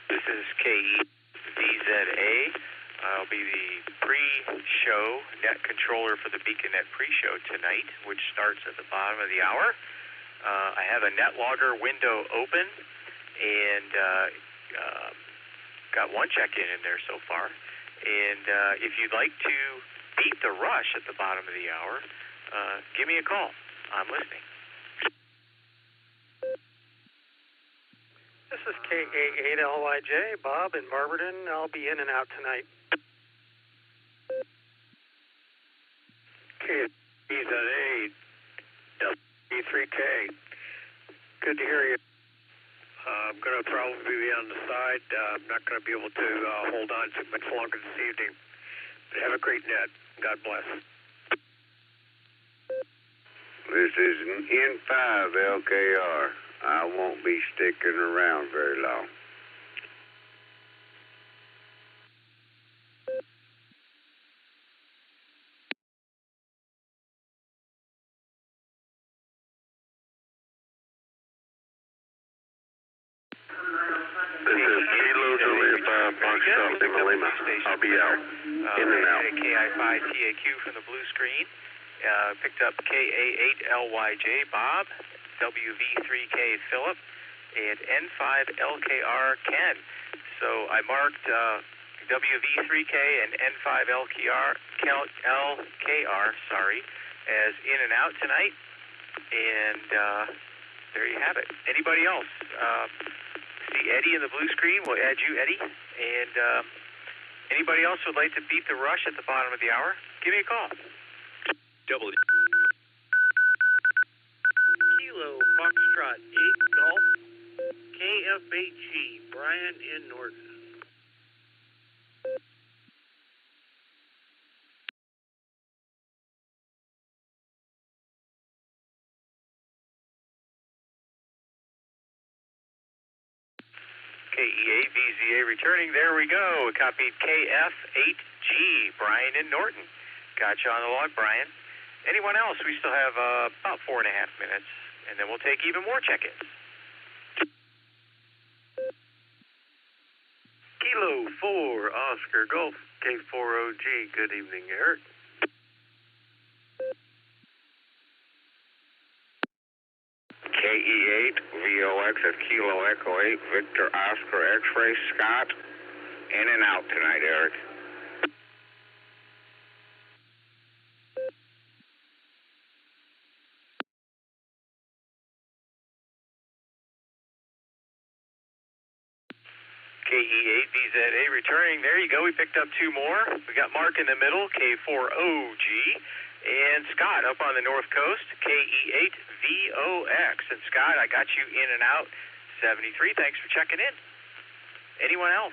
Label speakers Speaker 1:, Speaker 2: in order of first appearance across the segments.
Speaker 1: This is KEVZA. I'll be the pre-show net controller for the BeaconNet pre-show tonight, which starts at the bottom of the hour. I have a NetLogger window open, and got one check-in in there so far. And if you'd like to beat the rush at the bottom of the hour, give me a call. I'm listening.
Speaker 2: This is KA8LYJ, Bob in Barberton. I'll be in and out tonight.
Speaker 3: KBZ8, W3K. Good to hear you. I'm going to probably be on the side. I'm not going to be able to hold on too much longer this evening. But have a great net. God bless.
Speaker 4: This is an N5 LKR. I won't be sticking around very long.
Speaker 5: This is Kilo Juliet 5 Foxtrot Lima Lima. I'll be out. In and out.
Speaker 1: KI5TAQ from the blue screen. Picked up KA8LYJ Bob, WV3K Philip, and N5LKR Ken. So I marked WV3K and N5LKR as in and out tonight. And there you have it. Anybody else? See Eddie in the blue screen. We'll add you, Eddie. And anybody else would like to beat the rush at the bottom of the hour? Give me a call.
Speaker 6: Kilo Foxtrot 8 Golf, KF8G, Brian in Norton.
Speaker 1: KEA-VZA returning. There we go. Copied KF8G, Brian in Norton. Gotcha on the log, Brian. Anyone else? We still have about 4.5 minutes, and then we'll take even more check-ins.
Speaker 5: Kilo 4 Oscar Golf K4OG. Good evening, Eric.
Speaker 4: KE8 VOX at Kilo Echo 8 Victor Oscar X-Ray Scott. In and out tonight, Eric.
Speaker 1: KE8VZA returning. There you go. We picked up 2 more. We got Mark in the middle, K4OG, and Scott up on the north coast, KE8VOX. And Scott, I got you in and out 73. Thanks for checking in. Anyone else?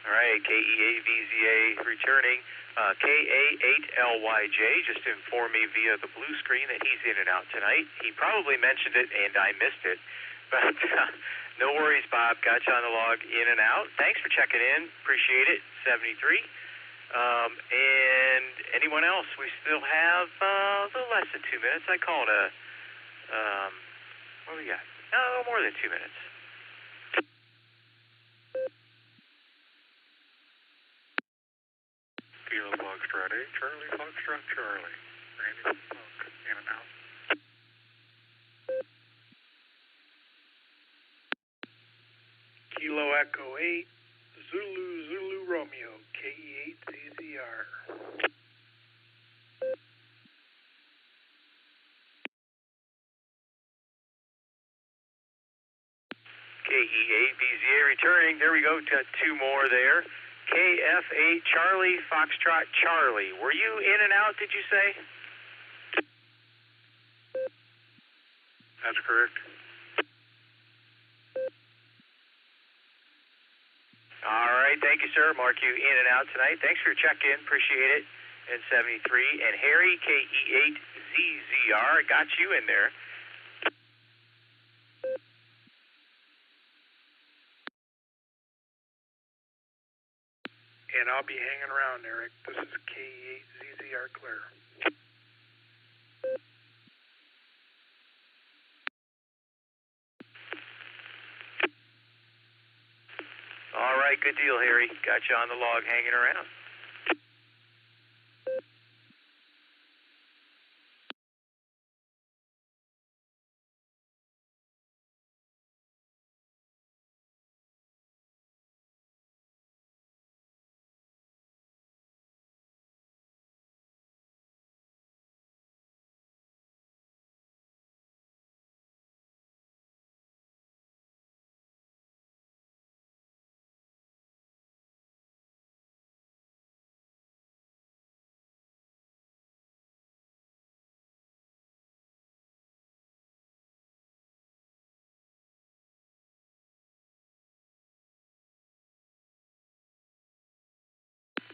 Speaker 1: All right, KEA-VZA returning. KA8LYJ just informed me via the blue screen that he's in and out tonight. He probably mentioned it, and I missed it. But no worries, Bob. Got you on the log, in and out. Thanks for checking in. Appreciate it. 73. And anyone else? We still have a little less than 2 minutes. I call it a, what do we got? No, more than 2 minutes.
Speaker 3: Kilo Foxtrot 8, Charlie Foxtrot Charlie. Randy Funk, in and out. Kilo Echo 8, Zulu Romeo, KE8ZZR.
Speaker 1: KEA-VZA returning. There we go. Got 2 more there. KF8 Charlie Foxtrot Charlie. Were you in and out, did you say?
Speaker 3: That's correct.
Speaker 1: All right. Thank you, sir. Mark you in and out tonight. Thanks for your check-in. Appreciate it. and 73. And Harry, KE8ZZR, got you in there.
Speaker 2: And I'll be hanging around, Eric. This is KE8ZZR clear.
Speaker 1: All right, good deal, Harry. Got you on the log hanging around.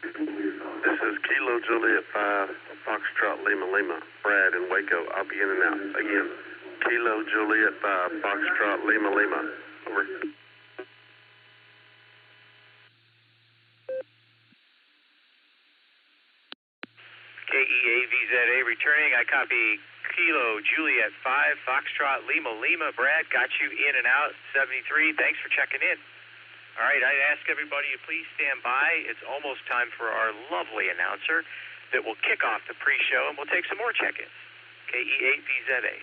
Speaker 5: This is Kilo Juliet 5, Foxtrot Lima Lima, Brad in Waco. I'll be in and out. Again, Kilo Juliet 5, Foxtrot Lima Lima. Over.
Speaker 1: KE8VZA returning. I copy Kilo Juliet 5, Foxtrot Lima Lima. Brad, got you in and out. 73. Thanks for checking in. All right, I'd ask everybody to please stand by. It's almost time for our lovely announcer that will kick off the pre-show, and we'll take some more check-ins. KE8VZA.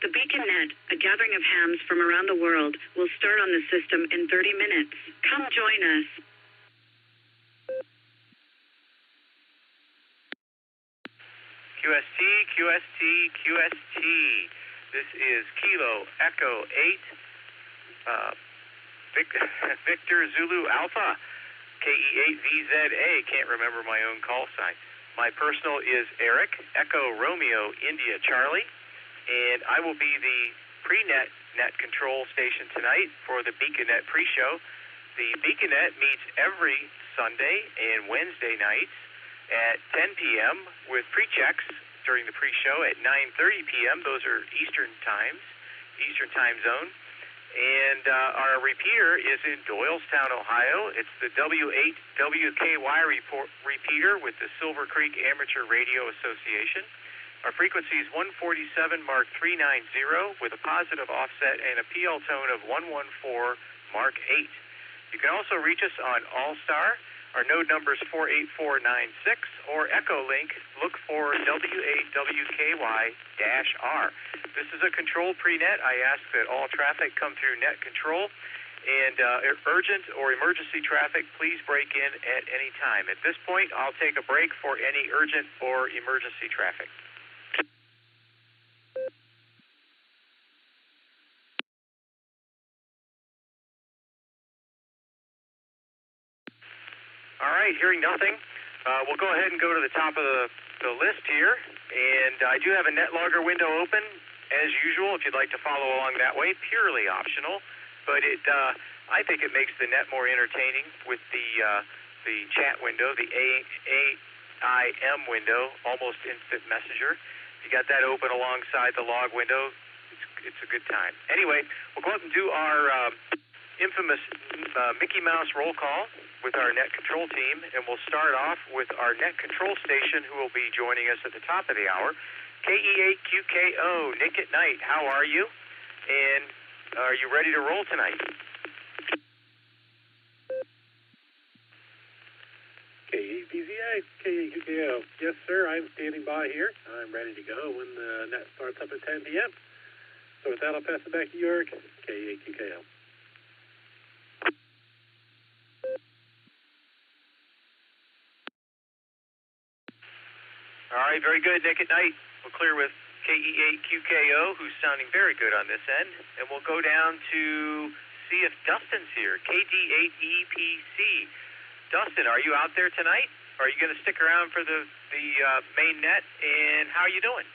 Speaker 7: The Beacon Net, a gathering of hams from around the world, will start on the system in 30 minutes. Come join us.
Speaker 1: QST, QST, QST. This is Kilo Echo 8. Victor Zulu Alpha, KE8VZA. Can't remember my own call sign. My personal is Eric, Echo Romeo India Charlie, and I will be the pre-net net control station tonight for the BeaconNet pre-show. The BeaconNet meets every Sunday and Wednesday nights at 10 p.m. with pre-checks during the pre-show at 9:30 p.m. Those are Eastern time zone. And our repeater is in Doylestown, Ohio. It's the W8WKY repeater with the Silvercreek Amateur Radio Association. Our frequency is 147 Mark 390 with a positive offset and a PL tone of 114 Mark 8. You can also reach us on Allstar. Our node number is 48496, or Echolink, look for W8WKY-R. This is a controlled pre-net. I ask that all traffic come through net control, and urgent or emergency traffic, please break in at any time. At this point, I'll take a break for any urgent or emergency traffic. All right, hearing nothing, we'll go ahead and go to the top of the list here. And I do have a NetLogger window open, as usual, if you'd like to follow along that way. Purely optional, but I think it makes the net more entertaining with the chat window, the AIM window, almost instant messenger. You got that open alongside the log window. It's a good time. Anyway, we'll go up and do our infamous Mickey Mouse roll call with our net control team, and we'll start off with our net control station, who will be joining us at the top of the hour. KE8QKO, Nick at Night, how are you? And are you ready to roll tonight?
Speaker 2: KE8VZA, KE8QKO. Yes, sir, I'm standing by here. I'm ready to go when the net starts up at 10 p.m. So with that, I'll pass it back to you, Eric. KE8QKO.
Speaker 1: All right, very good, Nick at Night. We'll clear with KE8QKO, who's sounding very good on this end. And we'll go down to see if Dustin's here, KD8EPC. Dustin, are you out there tonight? Are you going to stick around for the main net? And how are you doing?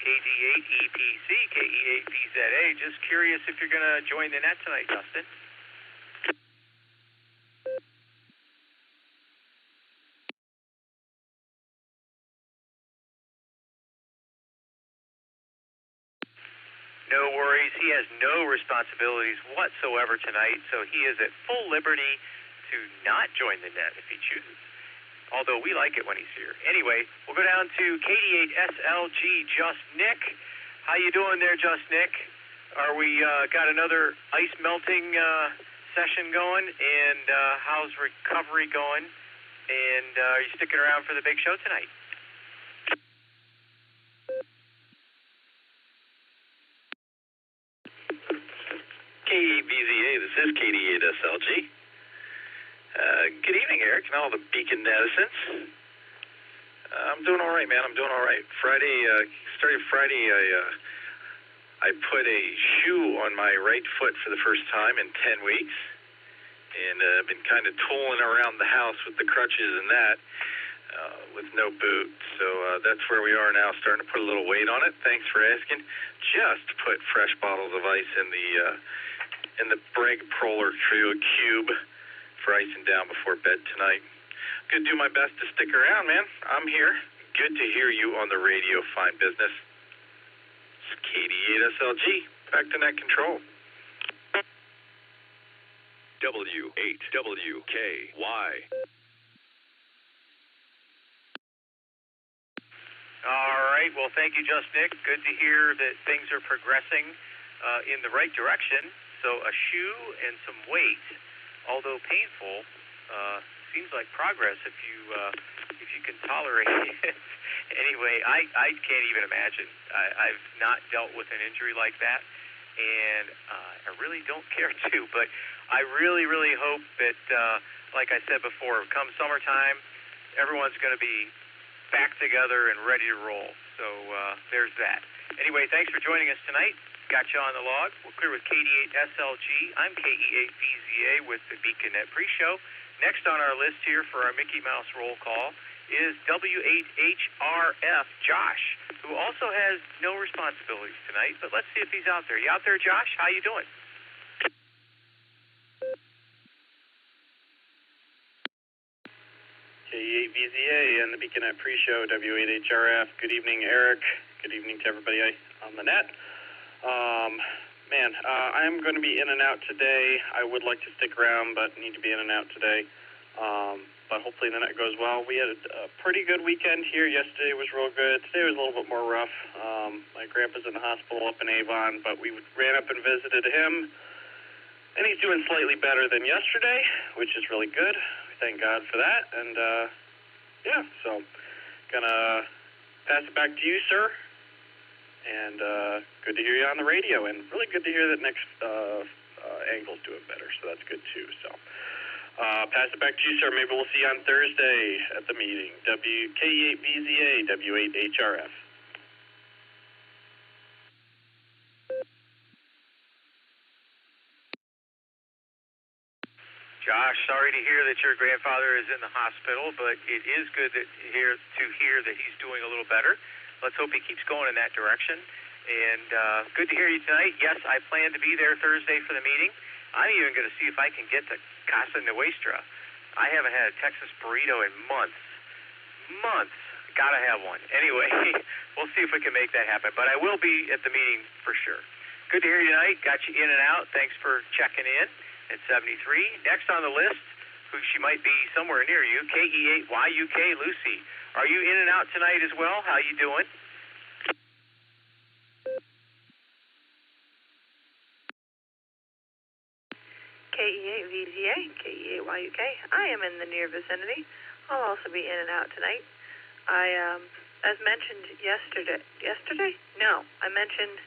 Speaker 1: KD8EPC, KE8VZA. Just curious if you're going to join the net tonight, Dustin. No worries. He has no responsibilities whatsoever tonight, so he is at full liberty to not join the net if he chooses. Although we like it when he's here. Anyway, we'll go down to KD8SLG, Just Nick. How you doing there, Just Nick? Are we got another ice melting session going? And how's recovery going? And are you sticking around for the big show tonight?
Speaker 6: KE8VZA, this is KD8SLG. Good evening, Eric, and all the Beacon netizens. I'm doing all right, man. I'm doing all right. Started Friday, I put a shoe on my right foot for the first time in 10 weeks, and I've been kind of tooling around the house with the crutches and that, with no boot. So that's where we are now, starting to put a little weight on it. Thanks for asking. Just put fresh bottles of ice in the Breg Proler Trio Cube for icing down before bed tonight. Gonna do my best to stick around, man. I'm here. Good to hear you on the radio, fine business. It's KD8SLG. Back to net control.
Speaker 8: W8WKY.
Speaker 1: All right. Well, thank you, Just Nick. Good to hear that things are progressing in the right direction. So a shoe and some weight, although painful, seems like progress if you can tolerate it. Anyway, I can't even imagine. I've not dealt with an injury like that, and I really don't care to. But I really, really hope that, like I said before, come summertime, everyone's going to be back together and ready to roll. So there's that. Anyway, thanks for joining us tonight. Got you on the log. We're clear with KD8SLG. I'm KE8VZA with the BeaconNet pre-show. Next on our list here for our Mickey Mouse roll call is W8HRF Josh, who also has no responsibilities tonight, but let's see if he's out there. You out there, Josh? How you doing?
Speaker 9: KE8VZA and the BeaconNet pre-show, W8HRF. Good evening, Eric. Good evening to everybody on the net. I'm going to be in and out today. I would like to stick around, but need to be in and out today. But hopefully the net goes well. We had a pretty good weekend here. Yesterday was real good. Today was a little bit more rough. My grandpa's in the hospital up in Avon, but we ran up and visited him, and he's doing slightly better than yesterday, which is really good. Thank God for that. And, so gonna pass it back to you, sir. And good to hear you on the radio, and really good to hear that next angle's doing better, so that's good too. So pass it back to you, sir. Maybe we'll see you on Thursday at the meeting. KE8VZA, W8HRF.
Speaker 1: Josh, sorry to hear that your grandfather is in the hospital, but it is good to hear that he's doing a little better. Let's hope he keeps going in that direction. And good to hear you tonight. Yes, I plan to be there Thursday for the meeting. I'm even going to see if I can get to Casa Nuestra. I haven't had a Texas burrito in months. Gotta have one. Anyway, we'll see if we can make that happen. But I will be at the meeting for sure. Good to hear you tonight. Got you in and out. Thanks for checking in at 73. Next on the list, who she might be somewhere near you, KE8YUK Lucy. Are you in and out tonight as well? How you doing?
Speaker 10: KE8VZA, KE8YUK. I am in the near vicinity. I'll also be in and out tonight. As mentioned yesterday? No, I mentioned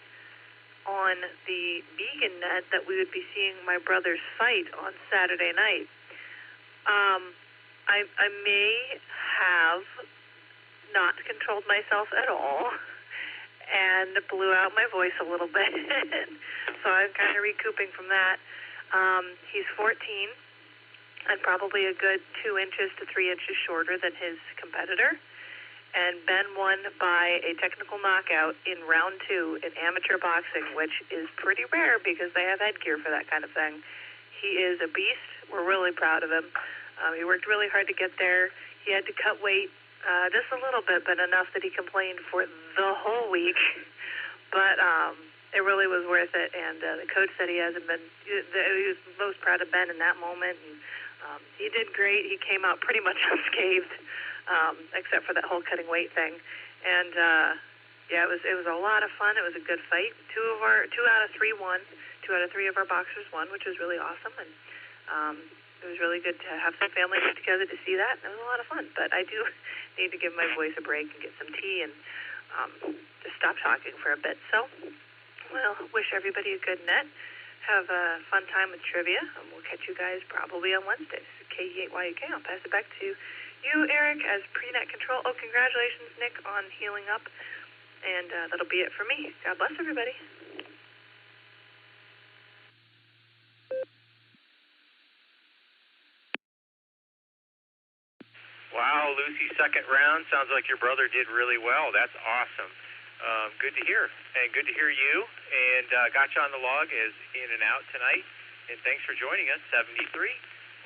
Speaker 10: on the Vegan Net that we would be seeing my brother's fight on Saturday night. I may have not controlled myself at all and blew out my voice a little bit. So I'm kind of recouping from that. He's 14 and probably a good 2 inches to 3 inches shorter than his competitor. and Ben won by a technical knockout in round 2 in amateur boxing, which is pretty rare because they have headgear for that kind of thing. He is a beast. We're really proud of him. He worked really hard to get there. He had to cut weight just a little bit, but enough that he complained for the whole week. But it really was worth it, and the coach said he was most proud of Ben in that moment, and he did great. He came out pretty much unscathed, except for that whole cutting weight thing. And yeah, it was a lot of fun. It was a good fight. 2 out of 3 won. 2 out of 3 of our boxers won, which was really awesome, and it was really good to have some family get together to see that. It was a lot of fun, but I do need to give my voice a break and get some tea and just stop talking for a bit. So, well, wish everybody a good net. Have a fun time with trivia, and we'll catch you guys probably on Wednesday. This is KE8YUK. I'll pass it back to you, Eric, as pre-net control. Oh, congratulations, Nick, on healing up, and that'll be it for me. God bless everybody.
Speaker 1: Wow, Lucy, second round. Sounds like your brother did really well. That's awesome. Good to hear. And good to hear you. And got you on the log as in and out tonight. And thanks for joining us, 73.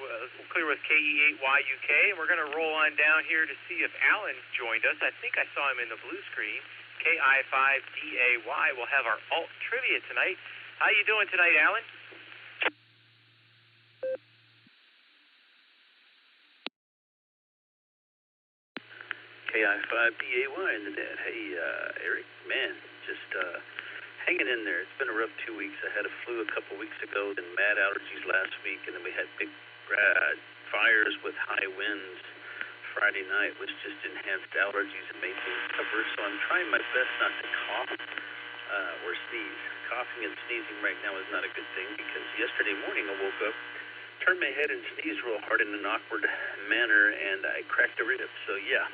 Speaker 1: We'll clear with KE8YUK. And we're going to roll on down here to see if Alan joined us. I think I saw him in the blue screen. KI5DAY. We'll have our alt trivia tonight. How you doing tonight, Alan?
Speaker 8: KI5DAY in the net. Hey, Eric, man, just hanging in there. It's been a rough 2 weeks. I had a flu a couple weeks ago, then mad allergies last week, and then we had big fires with high winds Friday night, which just enhanced allergies and made things tougher. So I'm trying my best not to cough or sneeze. Coughing and sneezing right now is not a good thing because yesterday morning I woke up, turned my head and sneezed real hard in an awkward manner, and I cracked a rib. So yeah.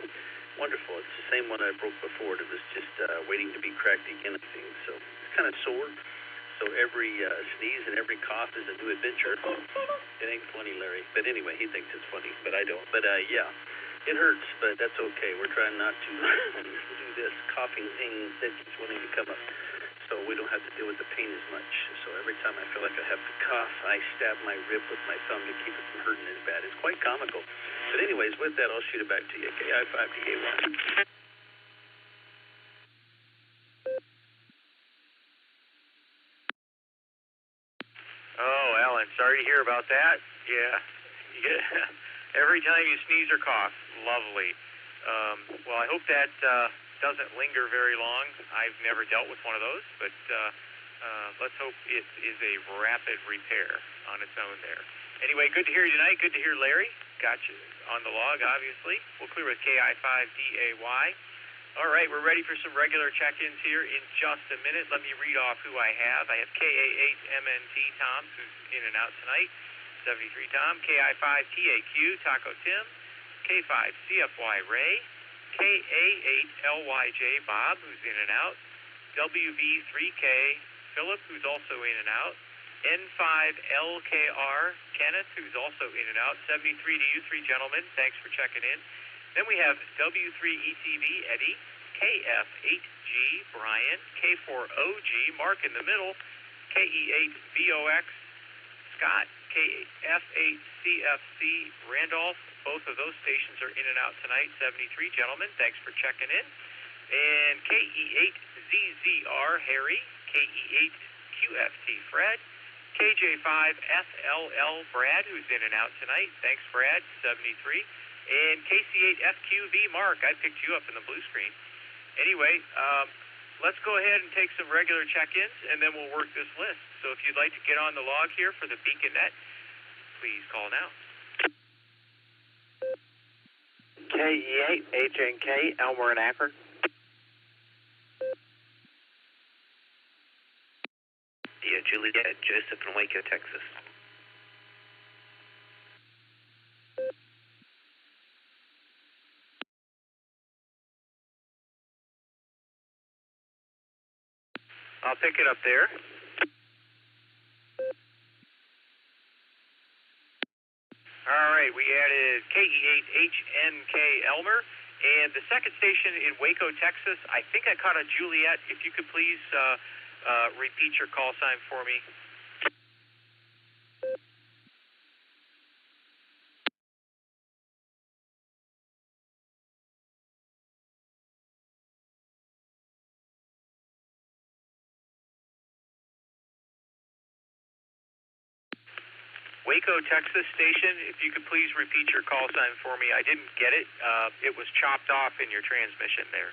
Speaker 8: Wonderful. It's the same one I broke before. It was just waiting to be cracked again, I think. So it's kind of sore. So every sneeze and every cough is a new adventure. It ain't funny, Larry. But anyway, he thinks it's funny, but I don't. But yeah, it hurts, but that's okay. We're trying not to do this coughing thing that keeps wanting to come up. So we don't have to deal with the pain as much. So every time I feel like I have to cough, I stab my rib with my thumb to keep it from hurting as bad. It's quite comical. But anyways, with that, I'll shoot it back to you. KI5DAY1.
Speaker 1: Oh, Alan, sorry to hear about that. Yeah. Every time you sneeze or cough, lovely. Well, I hope that doesn't linger very long. I've never dealt with one of those, but let's hope it is a rapid repair on its own there. Anyway, good to hear you tonight. Good to hear Larry. Got you on the log, obviously. We'll clear with KI5DAY. All right, we're ready for some regular check-ins here in just a minute. Let me read off who I have. I have KA8MNT Tom, who's in and out tonight. 73 Tom. KI5TAQ Taco Tim. K5CFY Ray. KA8LYJ Bob, who's in and out. WV3K Philip, who's also in and out. N5LKR Kenneth, who's also in and out. 73 to you three gentlemen. Thanks for checking in. Then we have W3ETV Eddie, KF8G Brian, K4OG Mark in the middle, KE8VOX Scott, KF8CFC Randolph. Both of those stations are in and out tonight. 73 gentlemen. Thanks for checking in. And KE8ZZR Harry, KE8QFT Fred, KJ5FLL Brad, who's in and out tonight. Thanks, Brad, 73. And KC8FQV Mark, I picked you up in the blue screen. Anyway, let's go ahead and take some regular check-ins, and then we'll work this list. So if you'd like to get on the log here for the Beacon Net, please call now.
Speaker 11: KE8, HNK, Elmer and Akron.
Speaker 12: Yeah, Juliet, Joseph in Waco, Texas.
Speaker 1: I'll pick it up there. All right, we added KE8HNK Elmer And the second station in Waco, Texas, I think I caught a Juliet. If you could please repeat your call sign for me. Waco, Texas station, if you could please repeat your call sign for me. I didn't get it. It was chopped off in your transmission there.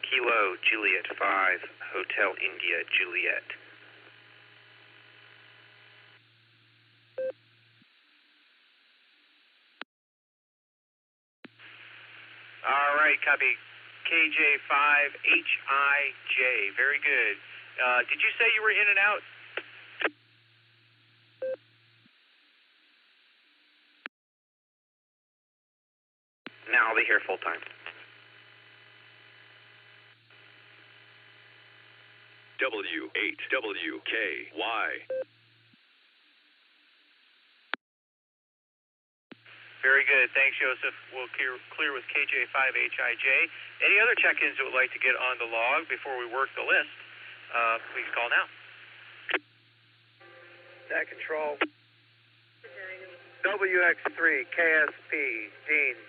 Speaker 12: Kilo Juliet 5, Hotel India Juliet.
Speaker 1: All right, copy. KJ5HIJ. Very good. Did you say you were in and out?
Speaker 12: Now I'll be here full time.
Speaker 13: W8WKY.
Speaker 1: Very good. Thanks, Joseph. We'll clear with KJ5HIJ. Any other check-ins that would like to get on the log before we work the list, please call now.
Speaker 11: That control. WX3 KSP Dean.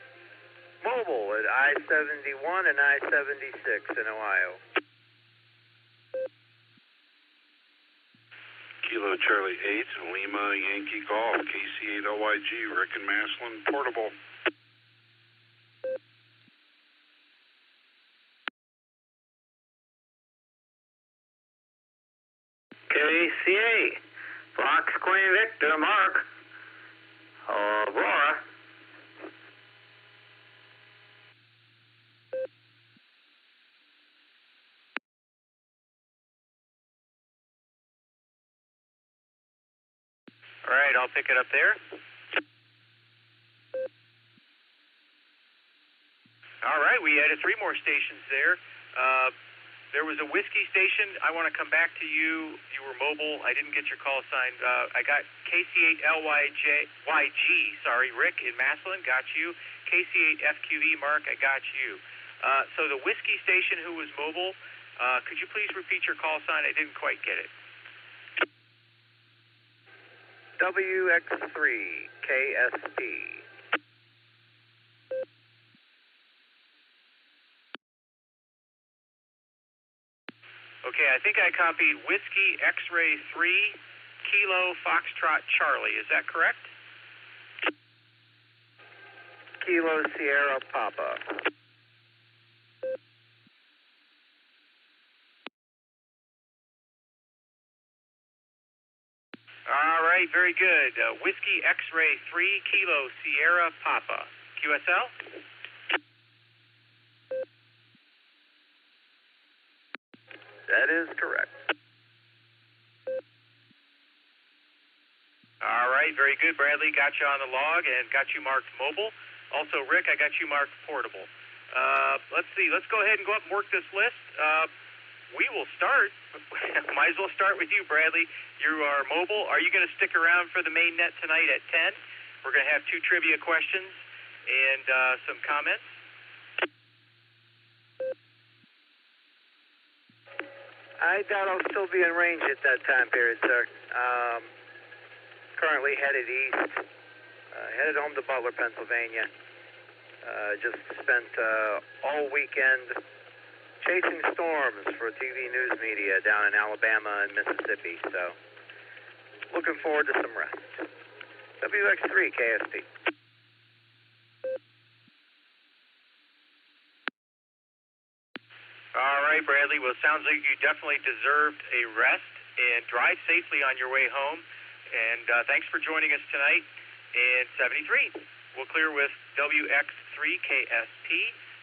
Speaker 11: Mobile at I-71 and I-76 in Ohio.
Speaker 13: Kilo Charlie 8, Lima Yankee Golf, KC8LYG, Rick and Maslin, portable.
Speaker 11: KCA, Fox Queen Victor, Mark. Aurora.
Speaker 1: All right, I'll pick it up there. All right, we added 3 more stations there. There was a whiskey station. I want to come back to you. You were mobile. I didn't get your call sign. I got KC8LYG, sorry, Rick in Maslin, got you. KC8FQV, Mark, I got you. So the whiskey station who was mobile, could you please repeat your call sign? I didn't quite get it.
Speaker 11: WX3 KSP.
Speaker 1: Okay, I think I copied Whiskey X-Ray 3 Kilo Foxtrot Charlie. Is that correct?
Speaker 11: Kilo Sierra Papa.
Speaker 1: All right, very good. Whiskey X-Ray 3 Kilo Sierra Papa. QSL?
Speaker 11: That is correct.
Speaker 1: All right, very good. Bradley, got you on the log and got you marked mobile. Also, Rick, I got you marked portable. Let's see. Let's go ahead and go up and work this list. We will start. Might as well start with you, Bradley. You are mobile. Are you going to stick around for the main net tonight at 10? We're going to have 2 trivia questions and some comments.
Speaker 11: I doubt I'll still be in range at that time period, sir. Currently headed east, headed home to Butler, Pennsylvania. Just spent all weekend chasing storms for TV news media down in Alabama and Mississippi, so looking forward to some rest. WX3 KSP.
Speaker 1: All right, Bradley. Well, it sounds like you definitely deserved a rest, and drive safely on your way home. And thanks for joining us tonight. And 73, we'll clear with WX3KSP,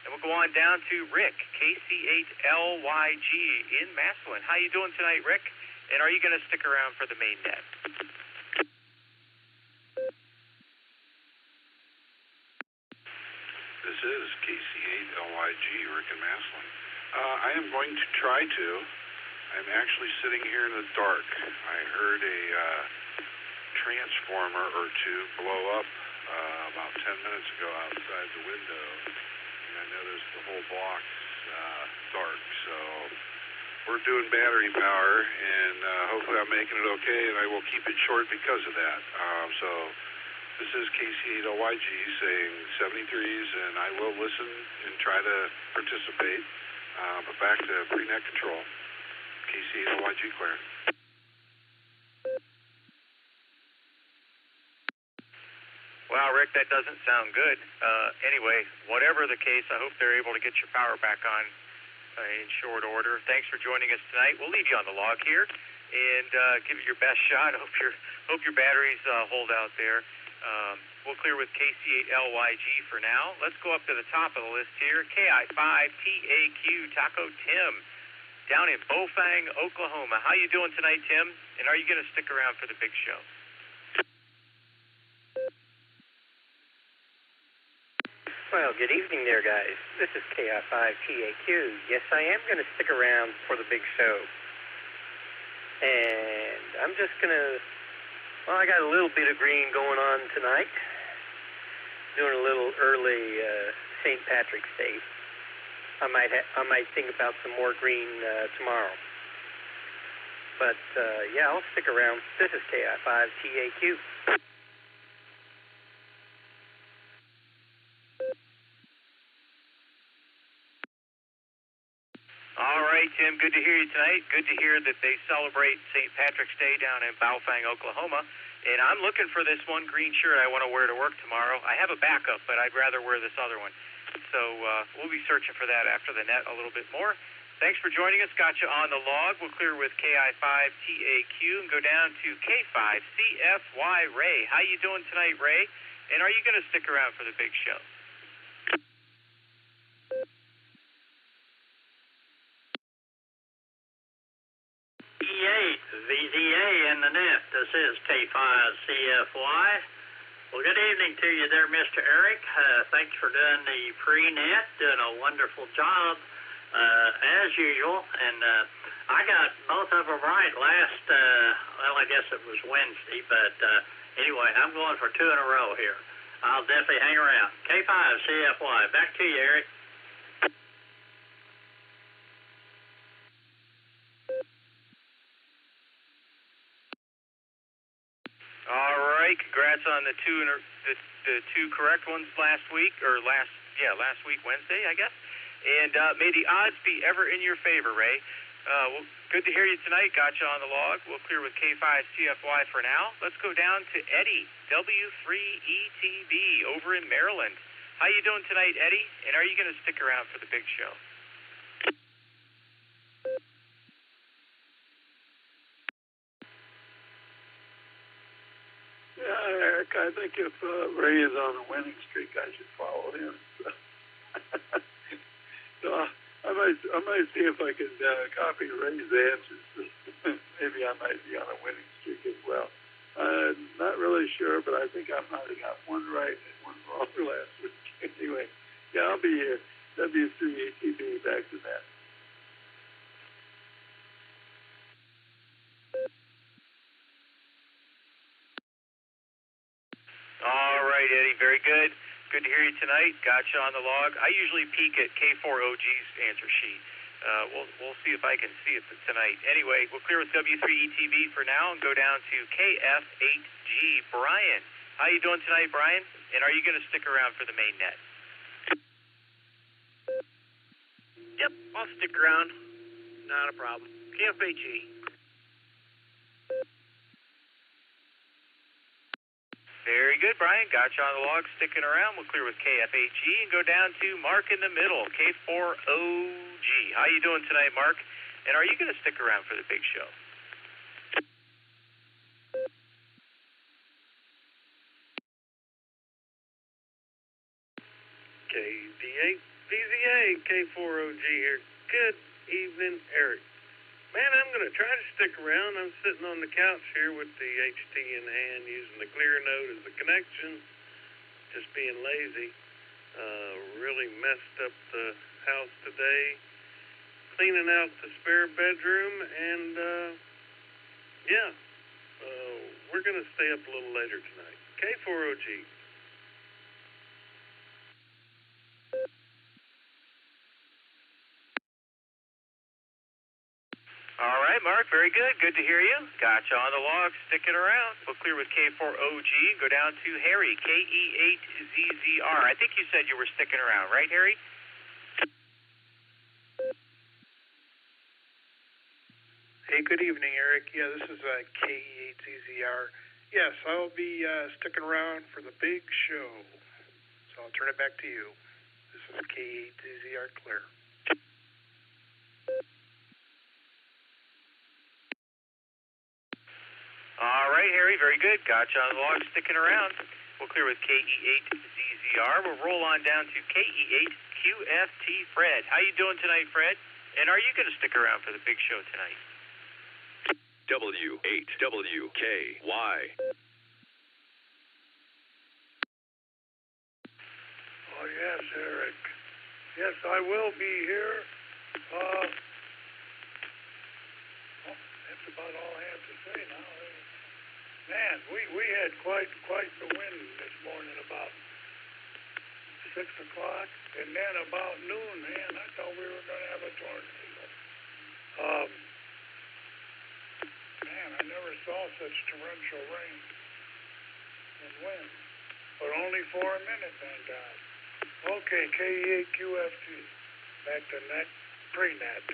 Speaker 1: and we'll go on down to Rick, KC8LYG in Maslin. How you doing tonight, Rick? And are you going to stick around for the main net?
Speaker 13: This is KC8LYG, Rick and Maslin. I am going to try to. I'm actually sitting here in the dark. I heard a transformer or two blow up about 10 minutes ago outside the window, and I noticed the whole block's dark. So we're doing battery power, and hopefully I'm making it okay, and I will keep it short because of that. So this is KC8LYG saying 73s, and I will listen and try to participate. But back to pre-net control. KC8LYG clear.
Speaker 1: Wow, Rick, that doesn't sound good. Anyway, whatever the case, I hope they're able to get your power back on in short order. Thanks for joining us tonight. We'll leave you on the log here and give it your best shot. Hope your batteries hold out there. We'll clear with KC8LYG for now. Let's go up to the top of the list here. KI5TAQ Taco Tim down in Bofang, Oklahoma. How you doing tonight, Tim? And are you going to stick around for the big show?
Speaker 14: Well, good evening there, guys. This is KI5TAQ. Yes, I am going to stick around for the big show. And I'm just going to, well, I got a little bit of green going on tonight. Doing a little early St. Patrick's Day. I might think about some more green tomorrow. But, yeah, I'll stick around. This is KI5TAQ.
Speaker 1: All right, Tim, good to hear you tonight. Good to hear that they celebrate St. Patrick's Day down in Baofeng, Oklahoma. And I'm looking for this one green shirt I want to wear to work tomorrow. I have a backup, but I'd rather wear this other one. So we'll be searching for that after the net a little bit more. Thanks for joining us. Got you on the log. We'll clear with KI5TAQ and go down to K5CFY Ray. How you doing tonight, Ray? And are you going to stick around for the big show?
Speaker 15: E8 VZA in the net. This is K5CFY. Well, good evening to you there, Mr. Eric. Thanks for doing the pre-net, doing a wonderful job as usual. And I got both of them right last, well, I guess it was Wednesday, but anyway, I'm going for two in a row here. I'll definitely hang around. K5CFY. Back to you, Eric.
Speaker 1: All right, congrats on the two correct ones last week, last week, Wednesday, I guess. And may the odds be ever in your favor, Ray. Well, good to hear you tonight. Got you on the log. We'll clear with K5CFY for now. Let's go down to Eddie, W3ETB, over in Maryland. How you doing tonight, Eddie? And are you going to stick around for the big show?
Speaker 16: Yeah, Eric, I think if Ray is on a winning streak, I should follow him. So I might see if I can copy Ray's answers. Maybe I might be on a winning streak as well. Not really sure, but I think I might have got one right and one wrong last week. Anyway, yeah, I'll be here. W3ATB, back to that.
Speaker 1: All right, Eddie, very good. Good to hear you tonight. Got you on the log. I usually peek at K4OG's answer sheet. We'll see if I can see it tonight. Anyway, we'll clear with W3ETB for now and go down to KF8G. Brian, how you doing tonight, Brian? And are you going to stick around for the main net?
Speaker 3: Yep, I'll stick around. Not a problem. KF8G.
Speaker 1: Very good, Brian. Got you on the log, sticking around. We'll clear with KF8G and go down to Mark in the middle, K4OG. How you doing tonight, Mark? And are you going to stick around for the big show?
Speaker 2: KD8 VZA, K4OG here. Good evening, Eric. Man, I'm going to try to stick around. I'm sitting on the couch here with the HT in hand, using the clear node as the connection, just being lazy. Really messed up the house today, cleaning out the spare bedroom, and yeah, we're going to stay up a little later tonight. K4OG.
Speaker 1: All right, Mark, very good. Good to hear you. Gotcha on the log, sticking around. We'll clear with K4OG, go down to Harry, KE8ZZR. I think you said you were sticking around, right, Harry?
Speaker 17: Hey, good evening, Eric. Yeah, this is KE8ZZR. Yes, I'll be sticking around for the big show. So I'll turn it back to you. This is KE8ZZR clear.
Speaker 1: All right, Harry, very good. Gotcha on the log, sticking around. We'll clear with KE8ZZR. We'll roll on down to KE8QFT Fred. How you doing tonight, Fred? And are you going to stick around for the big show tonight?
Speaker 18: W8WKY.
Speaker 16: Oh, yes, Eric. Yes, I will be here. That's about all I have to say now. Man, we had quite the wind this morning about 6 o'clock, and then about noon, man, I thought we were going to have a tornado. Man, I never saw such torrential rain and wind, but only for a minute, thank God. Okay, KE8QFT, back to net, pre-net.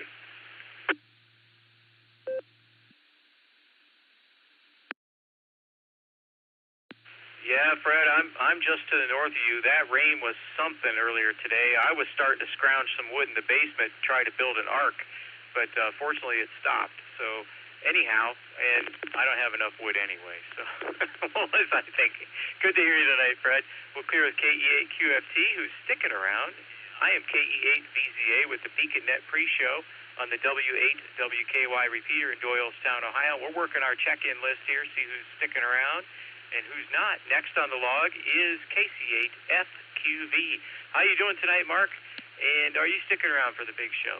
Speaker 1: Yeah, Fred, I'm just to the north of you. That rain was something earlier today. I was starting to scrounge some wood in the basement, try to build an ark, but fortunately it stopped. So anyhow, and I don't have enough wood anyway, so what was I thinking? Good to hear you tonight, Fred. We'll clear with KE8QFT, who's sticking around. I am KE8VZA with the Beacon Net pre-show on the W8WKY repeater in Doylestown, Ohio. We're working our check-in list here, see who's sticking around and who's not. Next on the log is KC8FQV. How you doing tonight, Mark? And are you sticking around for the big show?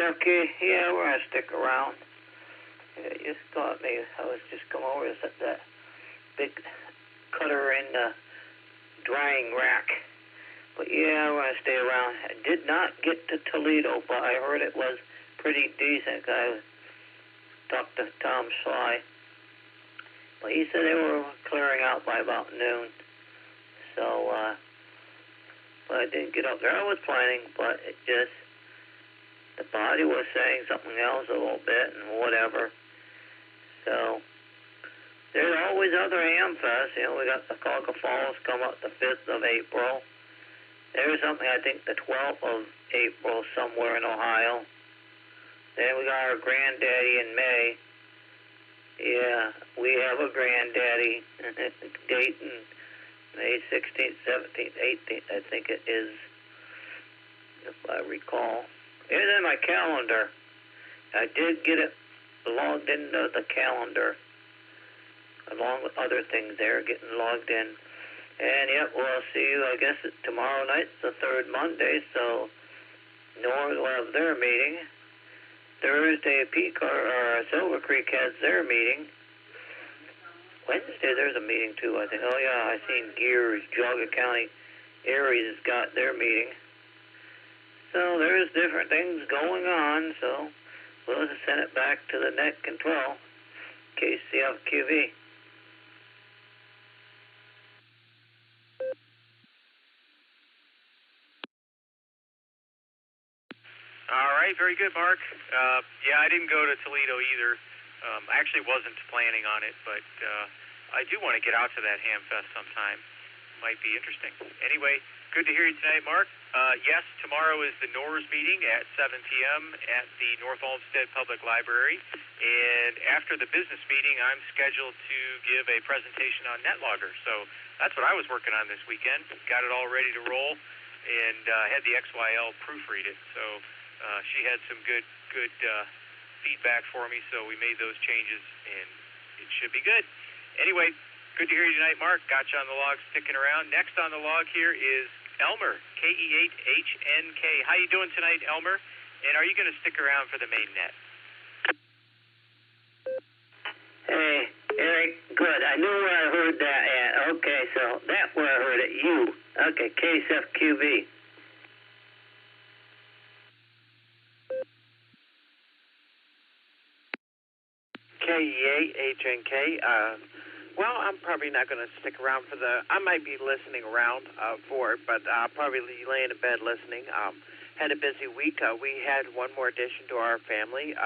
Speaker 19: Okay, yeah, we're going to stick around. Yeah, you just thought maybe I was just come over to set that big cutter in the drying rack. But yeah, we're going to stay around. I did not get to Toledo, but I heard it was pretty decent. I talked to Tom Sly. But he said they were clearing out by about noon. So, but I didn't get up there. I was planning, but it just, the body was saying something else a little bit and whatever. So, there's always other ham fests. You know, we got the Cauca Falls come up the 5th of April. There's something, I think, the 12th of April somewhere in Ohio. Then we got our Granddaddy in May. Yeah, we have a Granddaddy date in May 16th, 17th, 18th, I think it is, if I recall. It's in my calendar. I did get it logged into the calendar, along with other things there, getting logged in. And, yep, we'll see you, I guess, tomorrow night, the third Monday, so North will have their meeting. Thursday, Silvercreek has their meeting. Wednesday, there's a meeting, too, I think. Oh, yeah, I seen Gears, Geauga County, Aries has got their meeting. So there's different things going on, so we'll just send it back to the net control, KCFQV.
Speaker 1: All right, very good, Mark. Yeah, I didn't go to Toledo either. I actually wasn't planning on it, but I do want to get out to that ham fest sometime. Might be interesting. Anyway, good to hear you tonight, Mark. Yes, tomorrow is the NORS meeting at 7 p.m. at the North Olmsted Public Library. And after the business meeting, I'm scheduled to give a presentation on NetLogger. So that's what I was working on this weekend. Got it all ready to roll, and had the XYL proofread it. So she had some good feedback for me, so we made those changes, and it should be good. Anyway, Good to hear you tonight, Mark. Got you on the log, sticking around. Next on the log here is Elmer, KE8HNK. How you doing tonight, Elmer? And are you going to stick around for the main net?
Speaker 19: Hey, Eric, good. I knew where I heard that at. Okay, so that's where I heard it. You. Okay, KSFQV.
Speaker 20: KE8HNK. Well, I'm probably not going to stick around for I might be listening around for it, but I'll probably be laying in bed listening. Had a busy week. We had one more addition to our family.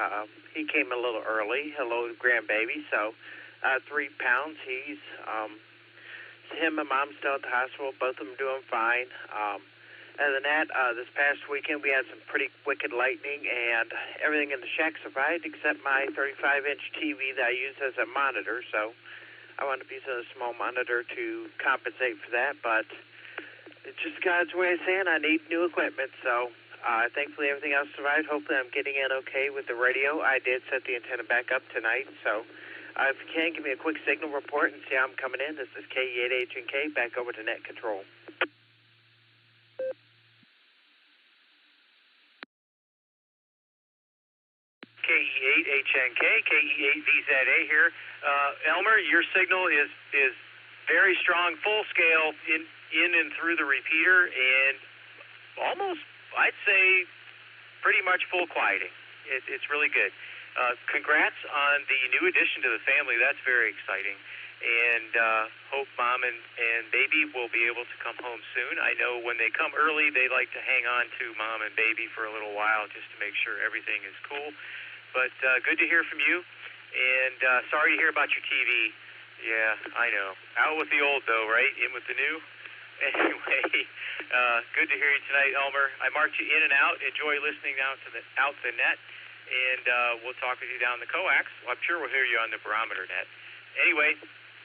Speaker 20: He came a little early. Hello, grandbaby. So, 3 pounds. He's, him and mom still at the hospital. Both of them doing fine. Other than that, this past weekend we had some pretty wicked lightning, and everything in the shack survived except my 35-inch TV that I use as a monitor. So I wound up using a small monitor to compensate for that, but it's just God's way of saying I need new equipment. So thankfully everything else survived. Hopefully I'm getting in okay with the radio. I did set the antenna back up tonight, so if you can, give me a quick signal report and see how I'm coming in. This is KE8HNK, back over to net control.
Speaker 1: KE8HNK, KE8VZA here. Elmer, your signal is very strong, full scale in and through the repeater, and almost, I'd say, pretty much full quieting. It's really good. Congrats on the new addition to the family. That's very exciting. And hope mom and baby will be able to come home soon. I know when they come early, they like to hang on to mom and baby for a little while just to make sure everything is cool. But good to hear from you. And sorry to hear about your TV. Yeah, I know. Out with the old, though, right? In with the new? Anyway, good to hear you tonight, Elmer. I marked you in and out. Enjoy listening out to the net. And we'll talk with you down the coax. Well, I'm sure we'll hear you on the barometer net. Anyway,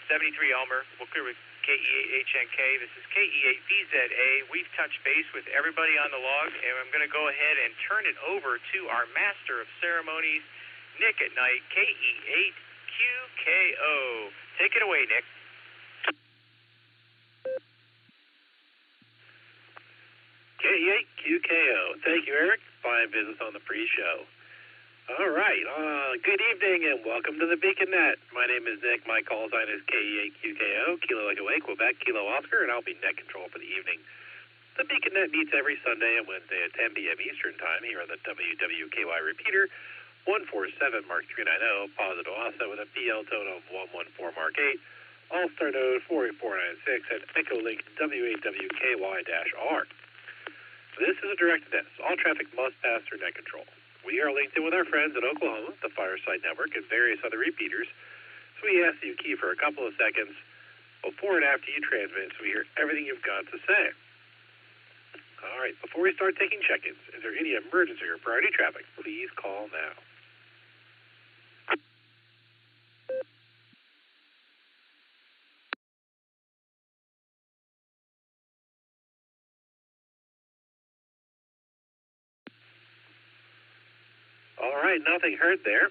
Speaker 1: 73 Elmer. We'll clear with KE8HNK. This is KE8VZA. We've touched base with everybody on the log, and I'm going to go ahead and turn it over to our master of ceremonies, Nick at Nite, KE8QKO. Take it away, Nick.
Speaker 8: KE8QKO. Thank you, Eric. Fine business on the pre-show. All right. Good evening and welcome to the Beacon Net. My name is Nick. My call sign is KE8QKO, Kilo Echo 8, Quebec, Kilo Oscar, and I'll be net control for the evening. The Beacon Net meets every Sunday and Wednesday at 10 p.m. Eastern Time here on the WWKY repeater, 147 Mark 390, positive offset with a PL tone of 114 Mark 8, Allstar Node 48496, and Echolink W8WKY-R. This is a directed net, so all traffic must pass through net control. We are linked in with our friends in Oklahoma, the Fireside Network, and various other repeaters, so we ask that you key for a couple of seconds before and after you transmit so we hear everything you've got to say. All right, before we start taking check-ins, is there any emergency or priority traffic? Please call now. All right, nothing heard there.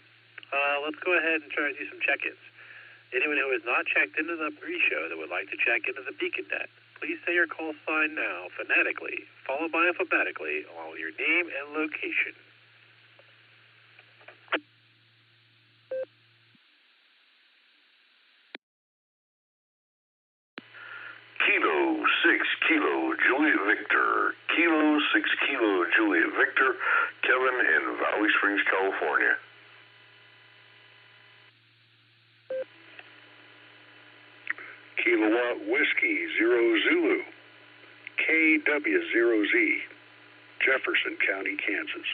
Speaker 8: Let's go ahead and try to do some check-ins. Anyone who has not checked into the pre-show that would like to check into the Beacon Net, please say your call sign now, phonetically, followed by alphabetically, along with your name and location.
Speaker 21: Kilo 6 Kilo Juliet Victor. Kilo 6 Kilo Juliet Victor. Kevin in Valley Springs, California. Kilowatt Whiskey 0 Zulu. KW0Z. Jefferson County, Kansas.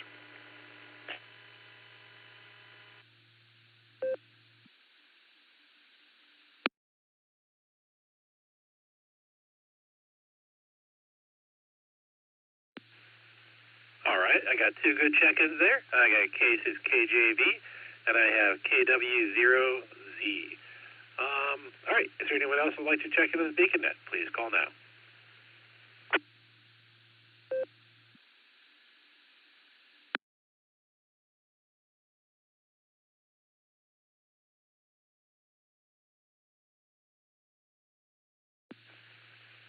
Speaker 8: All right, I got two good check-ins there. I got cases KJV, and I have KW0Z. All right, is there anyone else who would like to check into the Beacon Net? Please call now.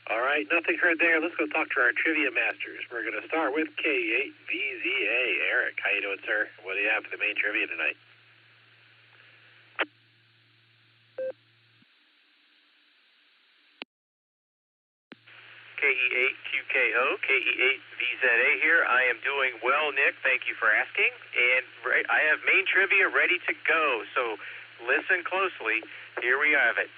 Speaker 4: All right, nothing heard there. Let's go talk to our trivia masters. We're going to start with K8VZA. Eric, how you doing, sir? What do you have for the main trivia tonight?
Speaker 1: KE8QKO, KE8VZA here. I am doing well, Nick. Thank you for asking. And I have main trivia ready to go. So listen closely. Here we have it.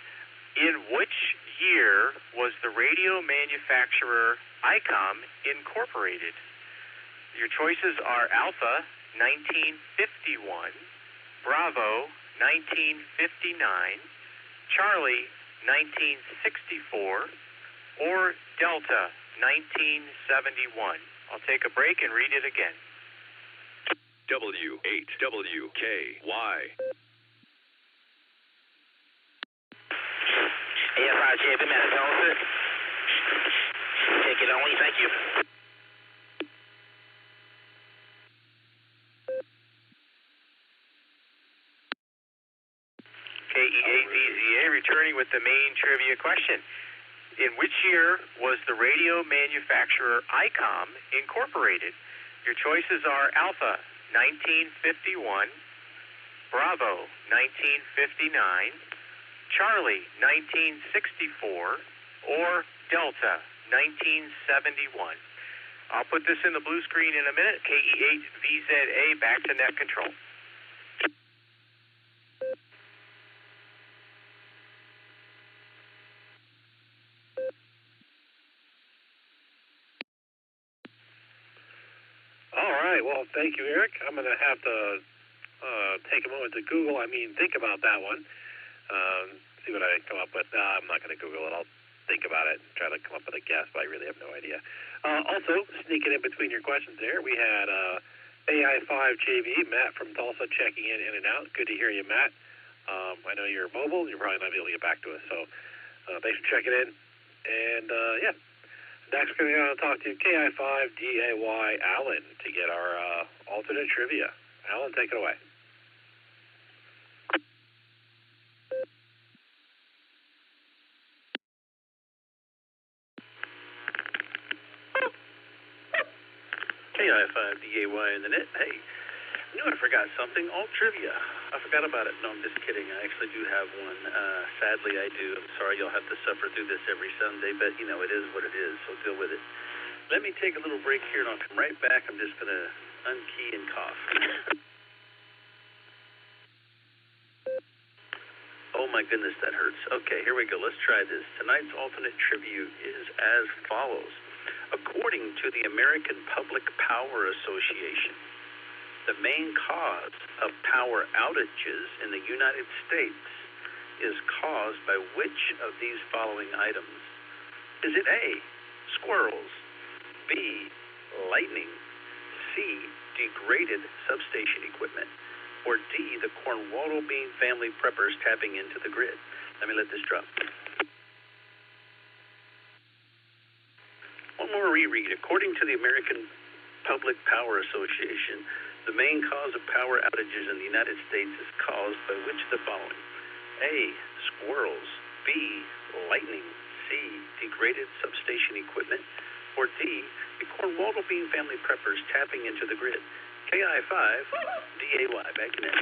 Speaker 1: In which year was the radio manufacturer ICOM incorporated? Your choices are Alpha, 1951, Bravo, 1959, Charlie, 1964, or Delta, 1971. I'll take a break and read it again.
Speaker 18: W8WKY.
Speaker 12: AFRJ, been at sir. Take it only, thank you.
Speaker 1: KE8VZA returning with the main trivia question. In which year was the radio manufacturer ICOM incorporated? Your choices are Alpha, 1951, Bravo, 1959, Charlie, 1964, or Delta, 1971. I'll put this in the blue screen in a minute. KE8VZA, back to net control.
Speaker 4: All right, well, thank you, Eric. I'm going to have to take a moment to think about that one. See what I come up with. I'm not going to Google it. I'll think about it and try to come up with a guess, but I really have no idea. Also, sneaking in between your questions there, we had AI5JV, Matt from Tulsa, checking in and out. Good to hear you, Matt. I know you're mobile. You're probably not going to be able to get back to us, so thanks for checking in. And, yeah. Next, we're going to talk to KI5DAY Alan to get our alternate trivia. Alan, take it away.
Speaker 8: KI5DAY in the net. Hey, I knew I forgot something. Alt trivia. I forgot about it. No, I'm just kidding. I actually do have one. Sadly, I do. I'm sorry you'll have to suffer through this every Sunday, but, you know, it is what it is, so deal with it. Let me take a little break here, and I'll come right back. I'm just going to unkey and cough. Oh, my goodness, that hurts. Okay, here we go. Let's try this. Tonight's alternate tribute is as follows. According to the American Public Power Association, the main cause of power outages in the United States is caused by which of these following items? Is it A, squirrels, B, lightning, C, degraded substation equipment, or D, the Cornwall Bean family preppers tapping into the grid? Let me let this drop. One more reread. According to the American Public Power Association, the main cause of power outages in the United States is caused by which of the following? A, squirrels, B, lightning, C, degraded substation equipment, or D, the Cornwall Bean family preppers tapping into the grid. KI5DAY, back in it.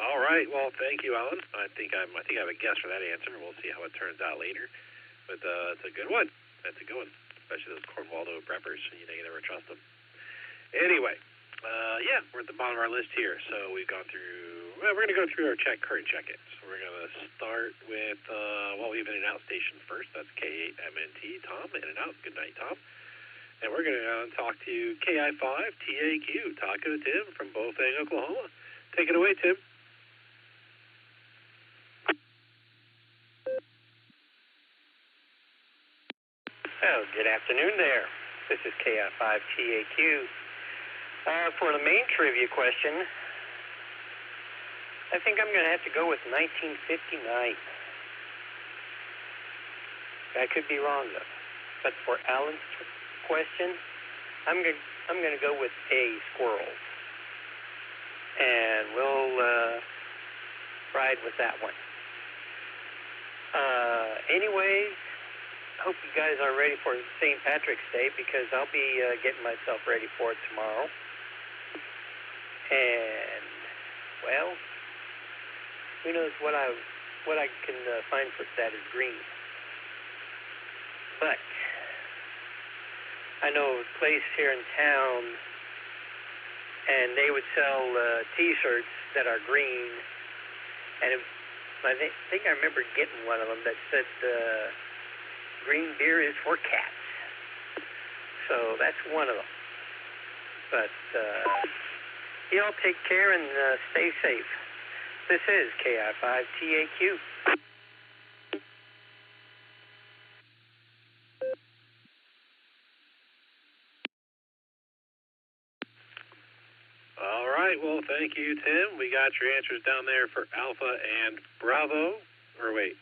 Speaker 4: All right. Well, thank you, Alan. I think I have a guess for that answer. We'll see how it turns out later. But it's a good one. That's a good one, especially those Cornwaldo preppers. You know, you never trust them. Anyway, yeah, we're at the bottom of our list here. So we've gone through. Well, we're going to go through our current check-ins. So we're going to start with we have In-N-Out station first. That's K8MNT. Tom, In-N-Out. Good night, Tom. And we're going to talk to KI5TAQ. Talking to Tim from Bofang, Oklahoma. Take it away, Tim.
Speaker 14: Oh, good afternoon there. This is KI5TAQ. For the main trivia question, I think I'm going to have to go with 1959. I could be wrong, though. But for Alan's question, I'm going to go with A, squirrels. and we'll ride with that one. Anyways, hope you guys are ready for St. Patrick's Day, because I'll be getting myself ready for it tomorrow. And, well, who knows what I can find for that is green. But I know a place here in town, and they would sell T-shirts that are green, and I think I remember getting one of them that said green beer is for cats. So that's one of them. But y'all take care and stay safe. This is KI5TAQ.
Speaker 4: All right, well, thank you, Tim. We got your answers down there for Alpha and Bravo. Or wait.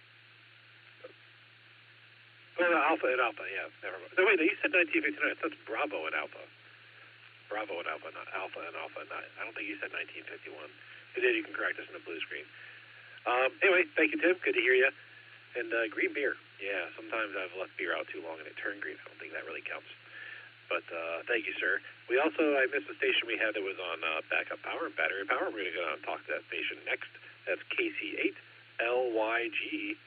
Speaker 4: Oh, Alpha and Alpha, yeah. Never mind. No, wait, you said 1959. That's Bravo and Alpha. Bravo and Alpha, not Alpha and Alpha. Not, I don't think you said 1951. If you did, you can correct us in the blue screen. Anyway, thank you, Tim. Good to hear you. And green beer. Yeah, sometimes I've left beer out too long and it turned green. I don't think that really counts. But thank you, sir. We also, I missed the station we had that was on backup power and battery power. We're going to go down and talk to that station next. That's KC8LYG.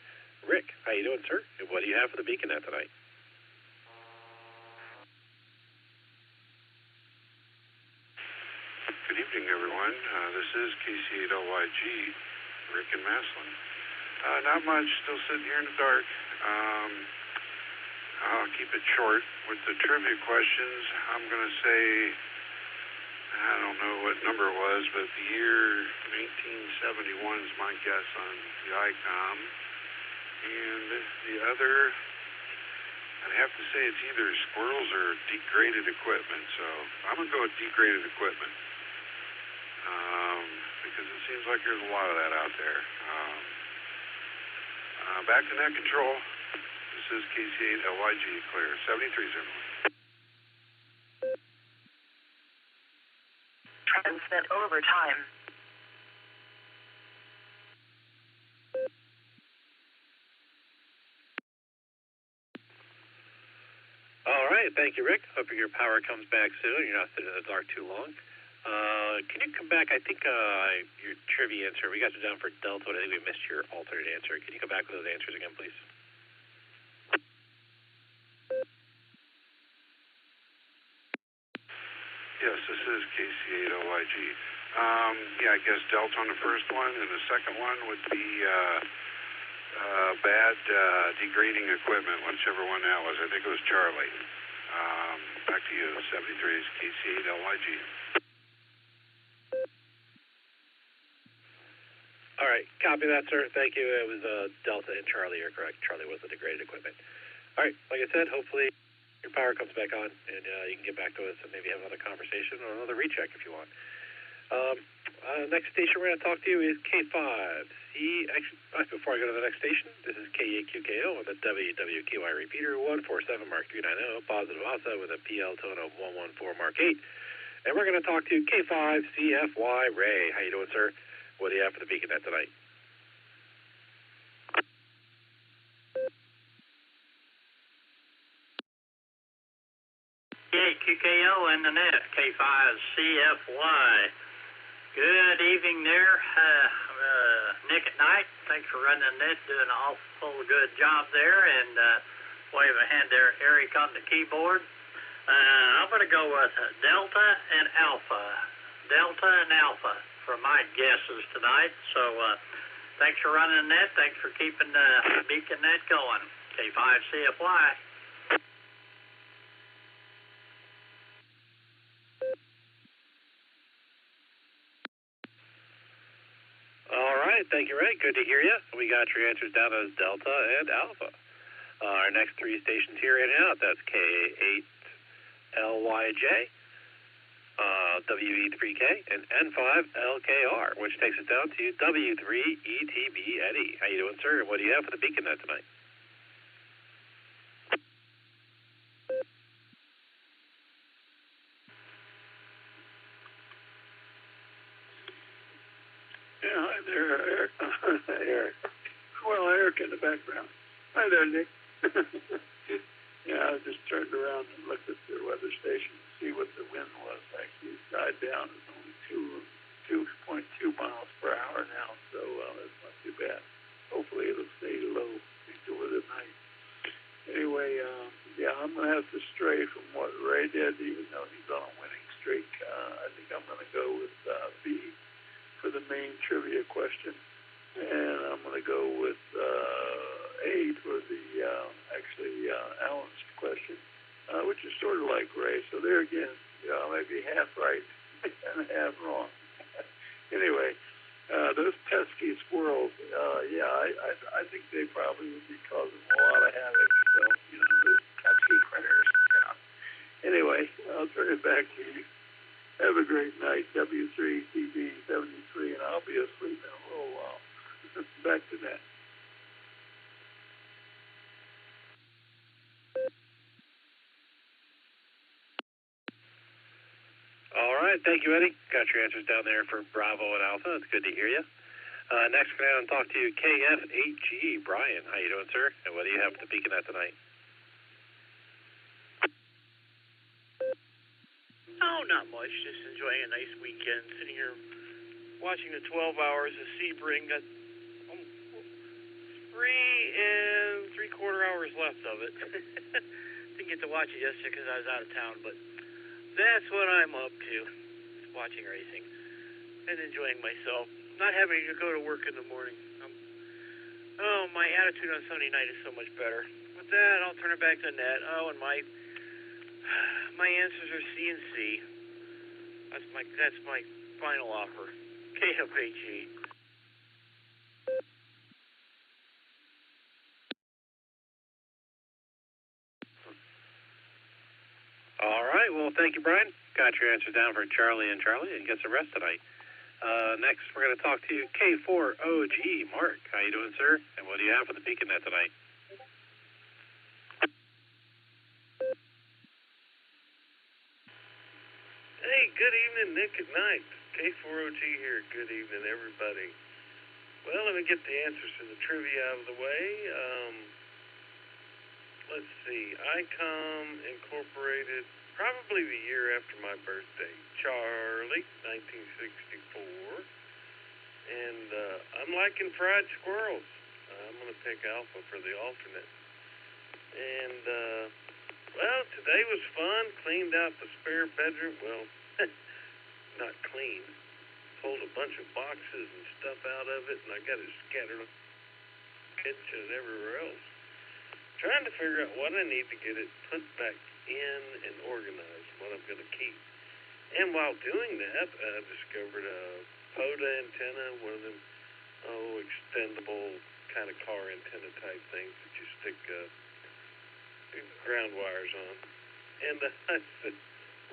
Speaker 4: Rick, how you doing, sir? And what do you have for the BeaconNet tonight?
Speaker 13: Good evening, everyone. This is KC8LYG, Rick and Maslin. Not much, still sitting here in the dark. I'll keep it short. With the trivia questions, I'm going to say, I don't know what number it was, but the year 1971 is my guess on the ICOM. And the other, I'd have to say it's either squirrels or degraded equipment. So I'm going to go with degraded equipment. Because it seems like there's a lot of that out there. Back to net control. This is KC8LYG, clear, 7301.
Speaker 5: Transmit over time.
Speaker 4: All right, thank you, Rick. Hope your power comes back soon. You're not sitting in the dark too long. Can you come back? I think your trivia answer, we got you down for Delta, but I think we missed your alternate answer. Can you come back with those answers again, please?
Speaker 13: Yes, this is KC8LYG. Yeah, I guess Delta on the first one, and the second one would be bad degrading equipment, whichever one that was. I think it was Charlie. Back to you. 73 is KC8LYG.
Speaker 4: All right, copy that, sir. Thank you. It was Delta and Charlie. You're correct. Charlie was the degraded equipment. All right, like I said, hopefully your power comes back on, and you can get back to us and maybe have another conversation or another recheck if you want. Next station we're going to talk to you is K5. Before I go to the next station, this is K8QKO on the WWQI repeater 147 Mark 390, positive ASA with a PL tone of 114 Mark 8. And we're going to talk to K5CFY Ray. How you doing, sir? What do you have for the BeaconNet tonight?
Speaker 15: KQKO and the net, K5CFY. Good evening there, Nick at Nite. Thanks for running the net, doing an awful good job there, and wave a hand there, Eric on the keyboard. I'm going to go with Delta and Alpha. Delta and Alpha for my guesses tonight. So thanks for running the net. Thanks for keeping the BeaconNet going. K5CFY.
Speaker 4: All right, thank you, Ray. Good to hear you. We got your answers down as Delta and Alpha. Our next three stations here in and out, that's K8LYJ, WE3K, and N5LKR, which takes us down to W3ETB Eddie. How you doing, sir? And what do you have for the BeaconNet tonight?
Speaker 16: Eric. Eric. Well, Eric in the background. Hi there, Nick. Yeah, I just turned around and looked at the weather station to see what the wind was. Actually, it's died down. It's only 2.2 miles per hour now, so that's not too bad. Hopefully it'll stay low into the night. Anyway, yeah, I'm going to have to stray from what Ray did, even though he's on a winning streak. I think I'm going to go with B for the main trivia question, and I'm going to go with A for the Alan's question, which is sort of like Ray. So there again, I might be half right and half wrong. Anyway, those pesky squirrels, I think they probably would be causing a lot of havoc. So, those pesky critters, Anyway, I'll turn it back to you. Have a great night, W3TB73, and I'll be asleep in a little while. Back to that.
Speaker 4: All right, thank you, Eddie. Got your answers down there for Bravo and Alpha. It's good to hear you. Next, we're going to talk to KF8G. Brian, how you doing, sir? And what do you have for the Beacon at tonight?
Speaker 5: Oh, not much. Just enjoying a nice weekend. Sitting here watching the 12 hours of Sebring. Got 3 3/4 hours left of it. Didn't get to watch it yesterday because I was out of town, but that's what I'm up to. Just watching racing and enjoying myself. Not having to go to work in the morning. My attitude on Sunday night is so much better. With that, I'll turn it back to Ned. Oh, and my answers are C and C. That's my final offer. KFHE.
Speaker 4: All right, well, thank you, Brian. Got your answers down for Charlie and get some rest tonight. Next, we're going to talk to K4OG. Mark, how you doing, sir? And what do you have for the Beacon Net tonight?
Speaker 2: Hey, good evening, Nick at Nite. K4OG here. Good evening, everybody. Well, let me get the answers to the trivia out of the way. Let's see. ICOM Incorporated, probably the year after my birthday. Charlie, 1964. And I'm liking fried squirrels. I'm going to pick Alpha for the alternate. And, well, today was fun. Cleaned out the spare bedroom. Well, not clean. Pulled a bunch of boxes and stuff out of it, and I got it scattered in the kitchen and everywhere else. Trying to figure out what I need to get it put back in and organized, what I'm going to keep. And while doing that, I discovered a POTA antenna, one of them, extendable kind of car antenna type things that you stick ground wires on. And I said,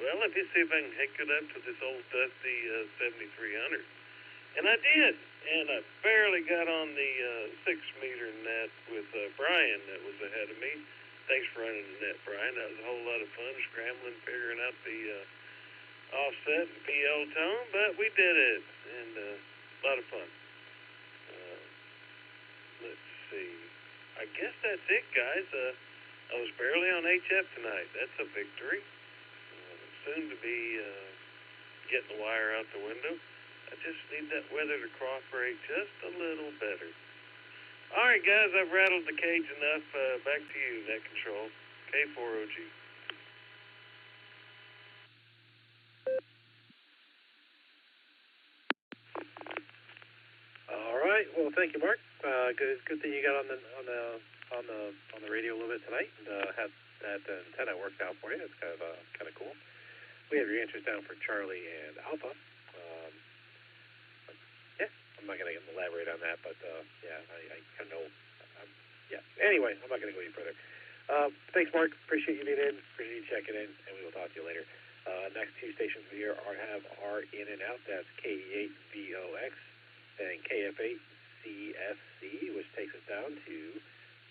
Speaker 2: well, let me see if I can hook it up to this old dusty 7300. And I did. And I barely got on the 6-meter net with Brian that was ahead of me. Thanks for running the net, Brian. That was a whole lot of fun, scrambling, figuring out the offset and PL tone, but we did it. And a lot of fun. Let's see. I guess that's it, guys. I was barely on HF tonight. That's a victory. Soon to be getting the wire out the window. I just need that weather to cooperate just a little better. All right, guys, I've rattled the cage enough. Back to you, Net Control. K4OG.
Speaker 4: All right. Well, thank you, Mark. Good thing you got on the radio a little bit tonight and had that antenna worked out for you. It's kind of cool. We have your answers down for Charlie and Alpha. I'm not going to elaborate on that, but I kind of know. Anyway, I'm not going to go any further. Thanks, Mark. Appreciate you being in. Appreciate you checking in, and we will talk to you later. Next two stations we are in and out. That's KE8VOX and KF8CFC, which takes us down to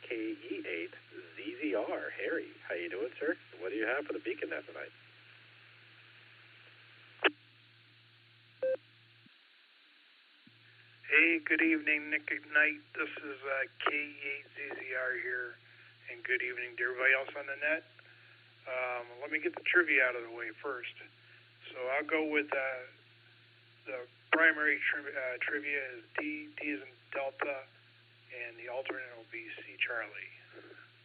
Speaker 4: KE8ZZR. Harry, how you doing, sir? What do you have for the Beacon Net tonight?
Speaker 2: Hey,
Speaker 17: Hey, good evening, Nick at Nite. This is KE8ZZR here, and good evening to everybody else on the net. Let me get the trivia out of the way first. So I'll go with the primary trivia is D is in Delta, and the alternate will be C Charlie.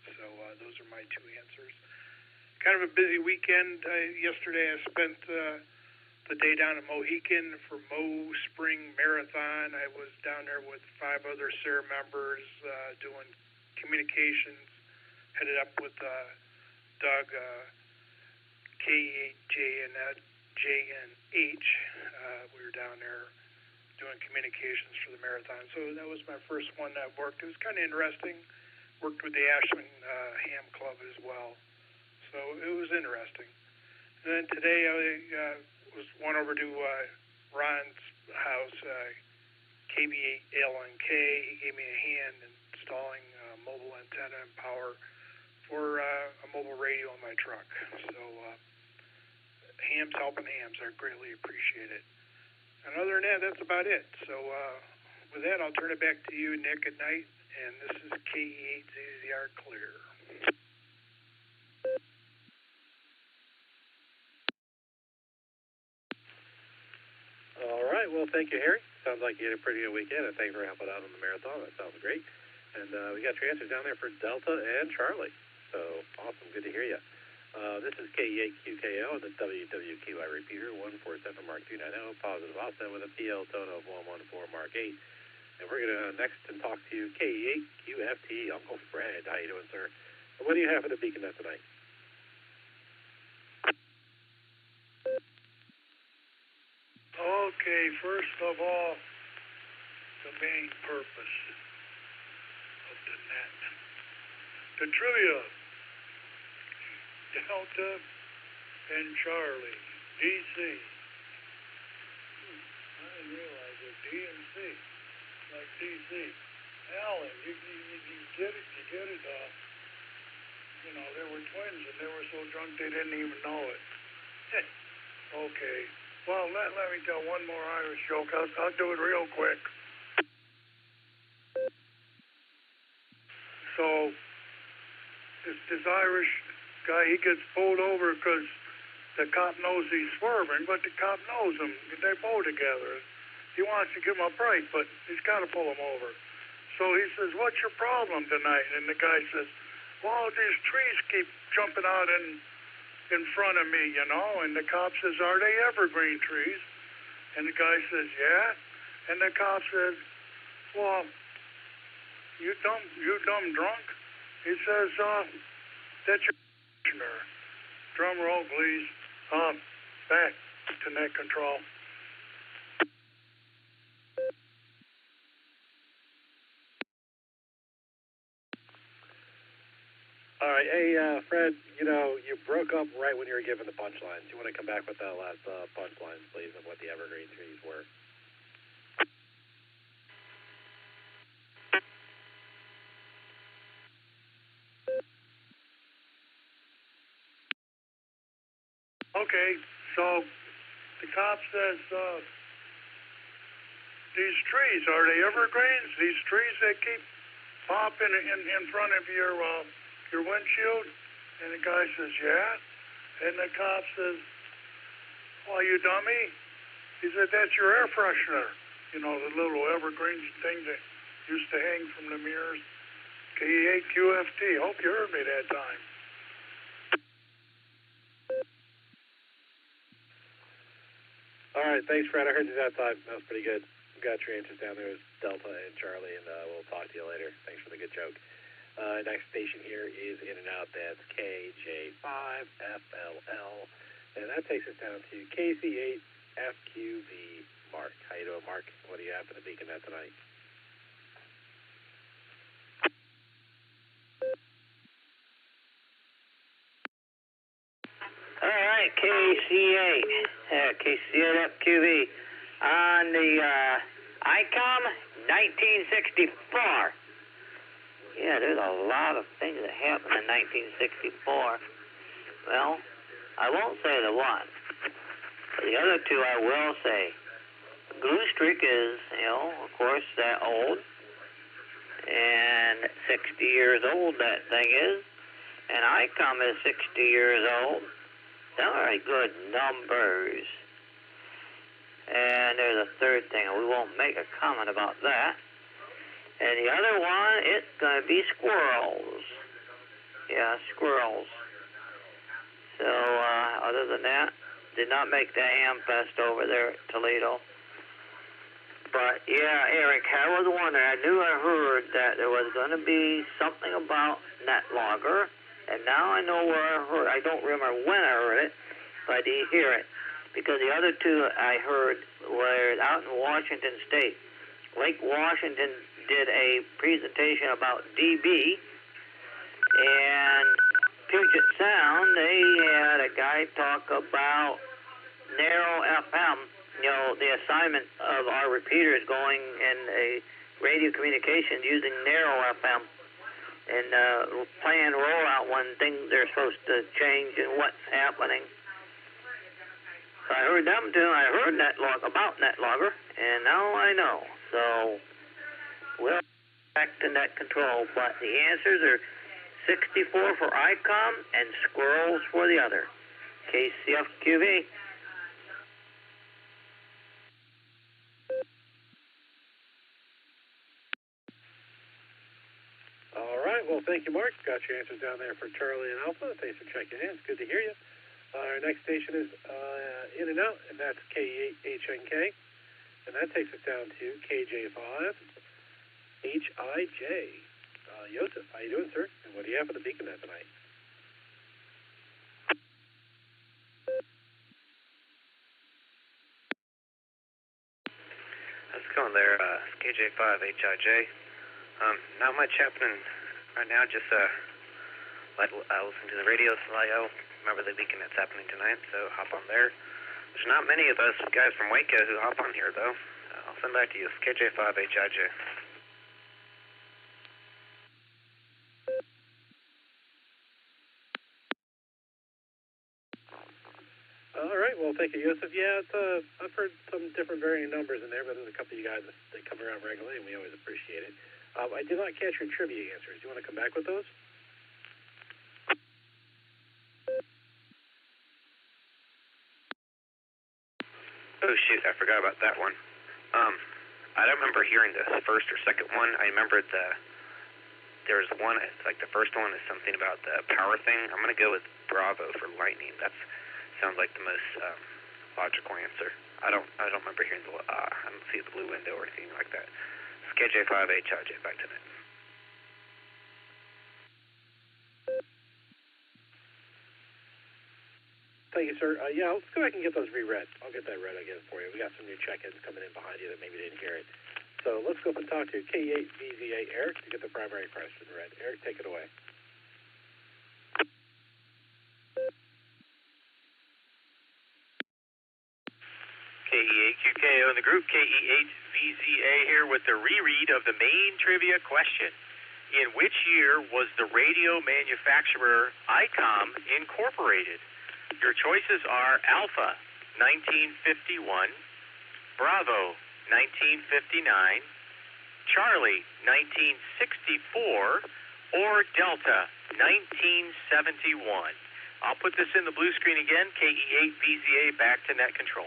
Speaker 17: So those are my two answers. Kind of a busy weekend. Yesterday I spent the day down at Mohican for Mo Spring Marathon. I was down there with 5 other SARE members doing communications, headed up with Doug, K8JNH. We were down there doing communications for the marathon. So that was my first one that worked. It was kind of interesting. Worked with the Ashman Ham Club as well. So it was interesting. And then today I was went over to Ron's house, KB8LNK. He gave me a hand installing mobile antenna and power for a mobile radio on my truck. So hams helping hams. I greatly appreciate it. And other than that, that's about it. So with that, I'll turn it back to you, Nick, at Nite. And this is KE8ZZR Clear.
Speaker 4: All right. Well, thank you, Harry. Sounds like you had a pretty good weekend, and thanks for helping out on the marathon. That sounds great. And we got your answers down there for Delta and Charlie. So awesome. Good to hear you. This is KE8QKO, the WWQI repeater, 147 Mark 290, positive offset with a PL tone of 114 Mark 8. And we're going to next and talk to KE8QFT, Uncle Fred. How you doing, sir? And what do you have for the Beacon Net tonight?
Speaker 16: Okay, first of all, the main purpose of the net. The trivia. Delta and Charlie, DC. I didn't realize it. D and C, like DC. Alan, you get it? You get it? You know, they were twins and they were so drunk they didn't even know it. Okay. Well, let me tell one more Irish joke. I'll do it real quick. So, this Irish guy, he gets pulled over because the cop knows he's swerving, but the cop knows him. They pull together. He wants to give him a break, but he's got to pull him over. So he says, "What's your problem tonight?" And the guy says, "Well, these trees keep jumping out in front of me, you know." And the cop says, "Are they evergreen trees?" And the guy says, "Yeah." And the cop says, "Well, you dumb drunk?" He says, "That's your drum roll, please. Back to net control."
Speaker 4: All right. Hey, Fred, you know, you broke up right when you were giving the punchlines. You want to come back with that last punchline, please, of what the evergreen trees were?
Speaker 16: Okay, so the cop says, "These trees, are they evergreens? These trees that keep popping in front of your windshield?" And the guy says, "Yeah." And the cop says, "Well, you dummy." He said, "That's your air freshener. You know, the little evergreen thing that used to hang from the mirrors." KE8QFT. Hope you heard me that time.
Speaker 4: All right, thanks, Fred. I heard you that time. That was pretty good. We got your answers down there. It was Delta and Charlie, and we'll talk to you later. Thanks for the good joke. Next station here is In and Out. That's KJ5FLL, and that takes us down to KC8FQV Mark. How you doing, Mark? What do you have for the Beacon Net tonight?
Speaker 19: All right, KC8FQV on the ICOM 1964. Yeah, there's a lot of things that happened in 1964. Well, I won't say the one, but the other two I will say. Blue Streak is, of course, that old. And 60 years old, that thing is. And ICOM is 60 years old. Very good numbers. And there's a third thing. We won't make a comment about that. And the other one, it's going to be squirrels. Yeah, squirrels. So, other than that, did not make the Ham Fest over there at Toledo. But, yeah, Eric, I was wondering. I knew I heard that there was going to be something about NetLogger. And now I know where I heard. I don't remember when I heard it, but I did hear it. Because the other two I heard were out in Washington State. Lake Washington did a presentation about DB, and Puget Sound, they had a guy talk about narrow FM, the assignment of our repeaters going in a radio communication using narrow FM, and plan rollout when things are supposed to change and what's happening. So I heard them too. I heard about NetLogger, and now I know. So we'll back to net control, but the answers are 64 for ICOM and squirrels for the other. KCFQV.
Speaker 4: All right. Well, thank you, Mark. Got your answers down there for Charlie and Alpha. Thanks for checking in. It's good to hear you. Our next station is In and Out, and that's KHNK. And that takes us down to KJ5 HIJ. Joseph, how you doing, sir? And what do you have for the BeaconNet tonight?
Speaker 12: How's it going there? KJ5 HIJ. Not much happening right now. Just I listen to the radio slio. Remember the BeaconNet's happening tonight, so hop on there. There's not many of us guys from Waco who hop on here, though. I'll send back to you. It's KJ5 HIJ.
Speaker 4: All right. Well, thank you, Joseph. Yeah, I've heard some different varying numbers in there, but there's a couple of you guys that come around regularly, and we always appreciate it. I did not catch your trivia answers. Do you want to come back with those?
Speaker 12: Oh, shoot, I forgot about that one. I don't remember hearing the first or second one. I remember there's one, it's like the first one is something about the power thing. I'm going to go with Bravo for lightning. That sounds like the most logical answer. I don't remember hearing I don't see the blue window or anything like that. It's KJ5 HIJ, back to net.
Speaker 4: Thank you, sir. Yeah, let's go back and get those reread. I'll get that read again for you. We got some new check-ins coming in behind you that maybe didn't hear it. So let's go up and talk to K8VZA Eric to get the primary question read. Eric, take it away.
Speaker 1: KE8QKO in the group, KE8VZA here with the reread of the main trivia question. In which year was the radio manufacturer ICOM incorporated? Your choices are Alpha, 1951, Bravo, 1959, Charlie, 1964, or Delta, 1971. I'll put this in the blue screen again. KE8VZA, back to net control.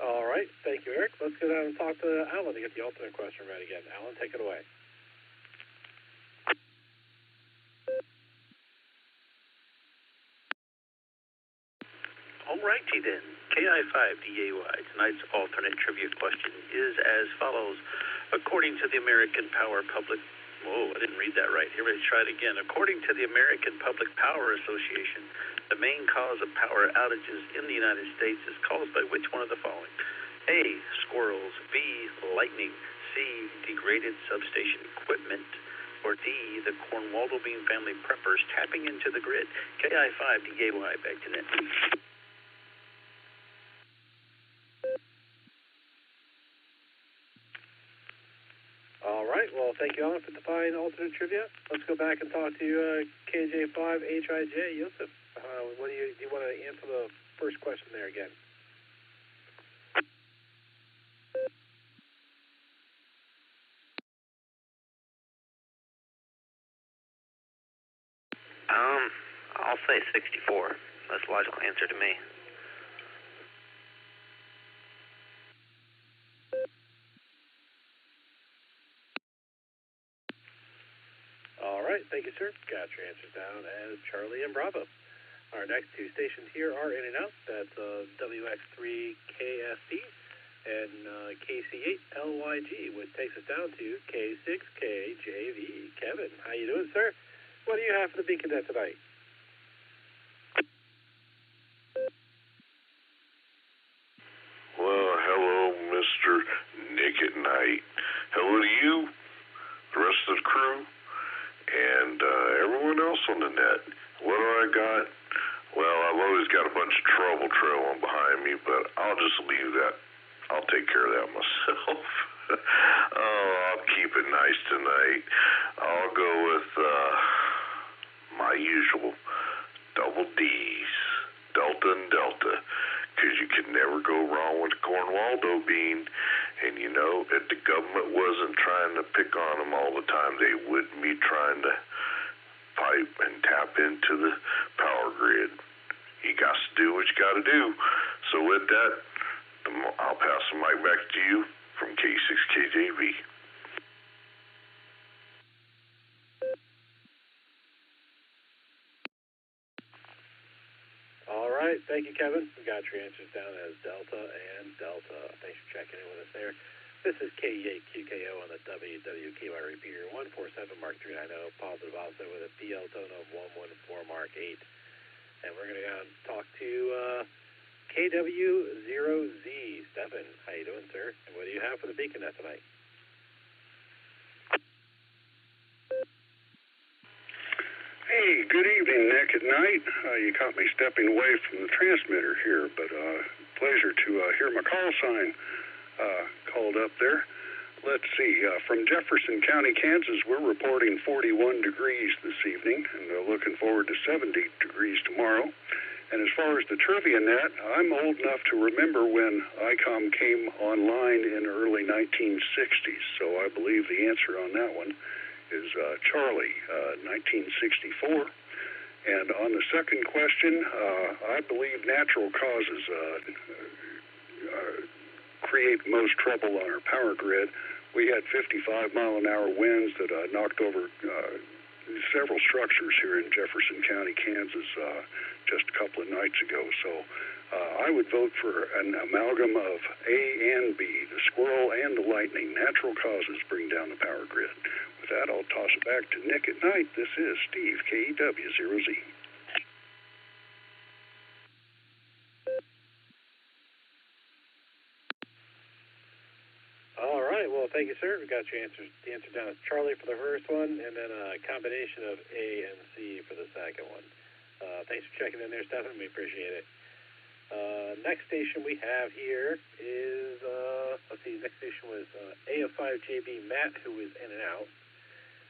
Speaker 4: All right. Thank you, Eric. Let's go down and talk to Alan to get the alternate question read again. Alan, take it away.
Speaker 8: Alrighty then, KI5DAY, tonight's alternate trivia question is as follows. According to the American Power Public... Whoa, I didn't read that right. Here, let's try it again. According to the American Public Power Association, the main cause of power outages in the United States is caused by which one of the following? A, squirrels, B, lightning, C, degraded substation equipment, or D, the Cornwaldo Bean family preppers tapping into the grid. KI5DAY, back to net.
Speaker 4: All right. Well, thank you, Alan, for the fine alternate trivia. Let's go back and talk to KJ5HIJ. Joseph, What do you want to answer the first question there again?
Speaker 12: I'll say 64. That's a logical answer to me.
Speaker 4: All right, thank you, sir. Got your answers down as Charlie and Bravo. Our next two stations here are in and out. That's WX3KFP and KC8LYG, which takes us down to K6KJV. Kevin, how you doing, sir? What do you have for the Beacon Net tonight?
Speaker 21: Well, hello, Mr. Nick at Night. Hello to you, the rest of the crew, and everyone else on the net. What do I got? Well, I've always got a bunch of trouble trailing behind me, but I'll just leave that. I'll take care of that myself. I'll keep it nice tonight. I'll go with my usual double D's, Delta and Delta, because you can never go wrong with Cornwaldo bean. And you know, if the government wasn't trying to pick on them all the time, they wouldn't be trying to pipe and tap into the power grid. You got to do what you got to do. So with that, I'll pass the mic back to you from K6KJV.
Speaker 4: All right, thank you, Kevin. We got your answers down as Delta and Delta. Thanks for checking in with us there. This is K8QKO on the WWKY repeater 147 Mark 390, positive offset with a PL tone of 114 Mark 8. And we're going to go and talk to KW0Z. Stephen, how you doing, sir? And what do you have for the Beacon Net tonight?
Speaker 7: Hey, good evening, Nick at Night. You caught me stepping away from the transmitter here, but pleasure to hear my call sign called up there. Let's see, from Jefferson County, Kansas, we're reporting 41 degrees this evening, and looking forward to 70 degrees tomorrow. And as far as the trivia net, I'm old enough to remember when ICOM came online in early 1960s, so I believe the answer on that one is Charlie, 1964. And on the second question, I believe natural causes create most trouble on our power grid. We had 55-mile-an-hour winds that knocked over several structures here in Jefferson County, Kansas, just a couple of nights ago. So I would vote for an amalgam of A and B, the squirrel and the lightning. Natural causes bring down the power grid. With that, I'll toss it back to Nick at Night. This is Steve, KEW0Z.
Speaker 4: All right, well, thank you, sir. We got your answers. The answer down is Charlie for the first one, and then a combination of A and C for the second one. Thanks for checking in there, Stephen. We appreciate it. Next station we have here is, let's see, next station was AF5JB Matt, who is in and out.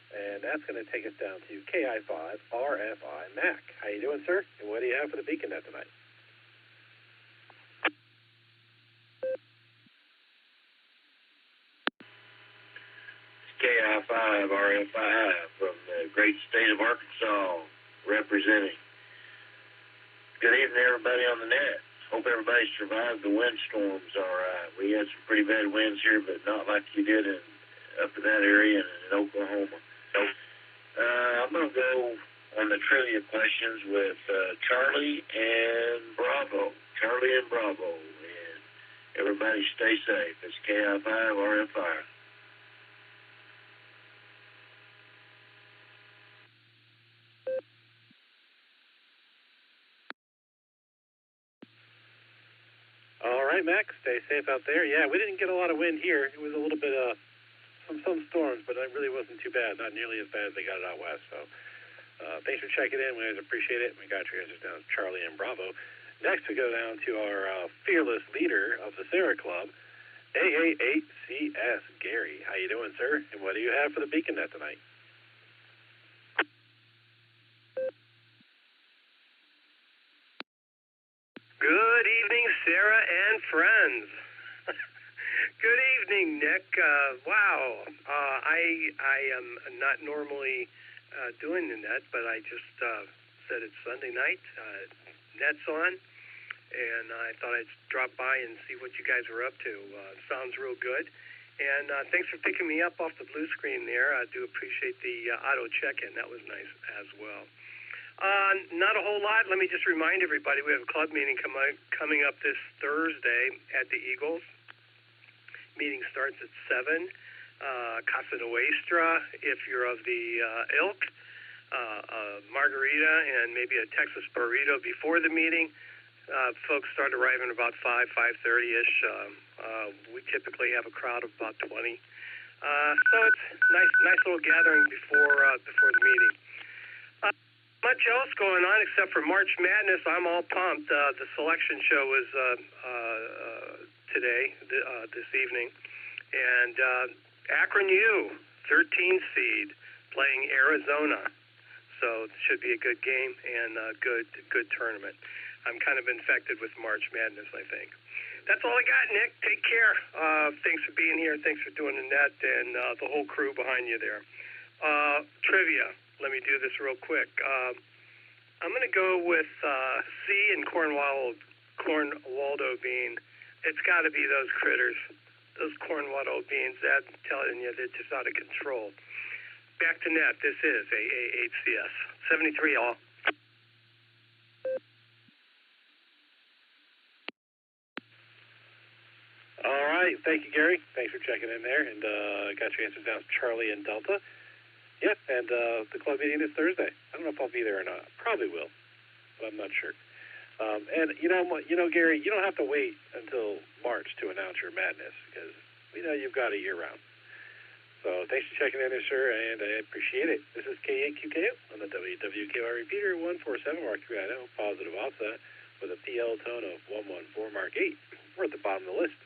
Speaker 4: And that's going to take us down to KI5RFI Mac. How you doing, sir? And what do you have for the Beacon Net tonight?
Speaker 22: KI5RFI from the great state of Arkansas, representing. Good evening, everybody on the net. Hope everybody survived the windstorms all right. We had some pretty bad winds here, but not like you did up in that area and in Oklahoma. I'm going to go on the trivia questions with Charlie and Bravo. Charlie and Bravo. And everybody stay safe. It's KI5RFI.
Speaker 4: All right, Mac, stay safe out there. Yeah, we didn't get a lot of wind here. It was a little bit some storms, but it really wasn't too bad. Not nearly as bad as they got it out west. So thanks for checking in. We always appreciate it. We got your answers down, Charlie and Bravo. Next, we go down to our fearless leader of the Sarah Club, AA8CS Gary. How you doing, sir? And what do you have for the Beacon Net tonight?
Speaker 6: Good evening, Sarah and friends. Good evening, Nick. Wow, I am not normally doing the net, but I just said it's Sunday night. Net's on, and I thought I'd drop by and see what you guys were up to. Sounds real good. And thanks for picking me up off the blue screen there. I do appreciate the auto check-in. That was nice as well. Not a whole lot. Let me just remind everybody we have a club meeting coming up this Thursday at the Eagles. Meeting starts at 7. Casa Nuestra, if you're of the ilk. Margarita and maybe a Texas burrito before the meeting. Folks start arriving about 5:30-ish. We typically have a crowd of about 20. So it's nice little gathering before the meeting. Much else going on except for March Madness. I'm all pumped. The selection show was today, this evening, and Akron U, 13 seed, playing Arizona. So it should be a good game and a good tournament. I'm kind of infected with March Madness, I think. That's all I got, Nick. Take care. Thanks for being here. Thanks for doing the net and the whole crew behind you there. Trivia. Let me do this real quick. I'm going to go with C and Cornwaldo bean. It's got to be those critters, those Cornwaldo beans. I'm telling you, they're just out of control. Back to net. This is AAHCS 73 all.
Speaker 4: All right. Thank you, Gary. Thanks for checking in there. And got your answers down. Charlie and Delta. Yeah, and the club meeting is Thursday. I don't know if I'll be there or not. Probably will, but I'm not sure. And you know, Gary, you don't have to wait until March to announce your madness because we know you've got a year round. So thanks for checking in there, sir, and I appreciate it. This is K8QKO on the WWKR repeater 147 Mark 390 positive offset with a PL tone of 114 Mark 8. We're at the bottom of the list,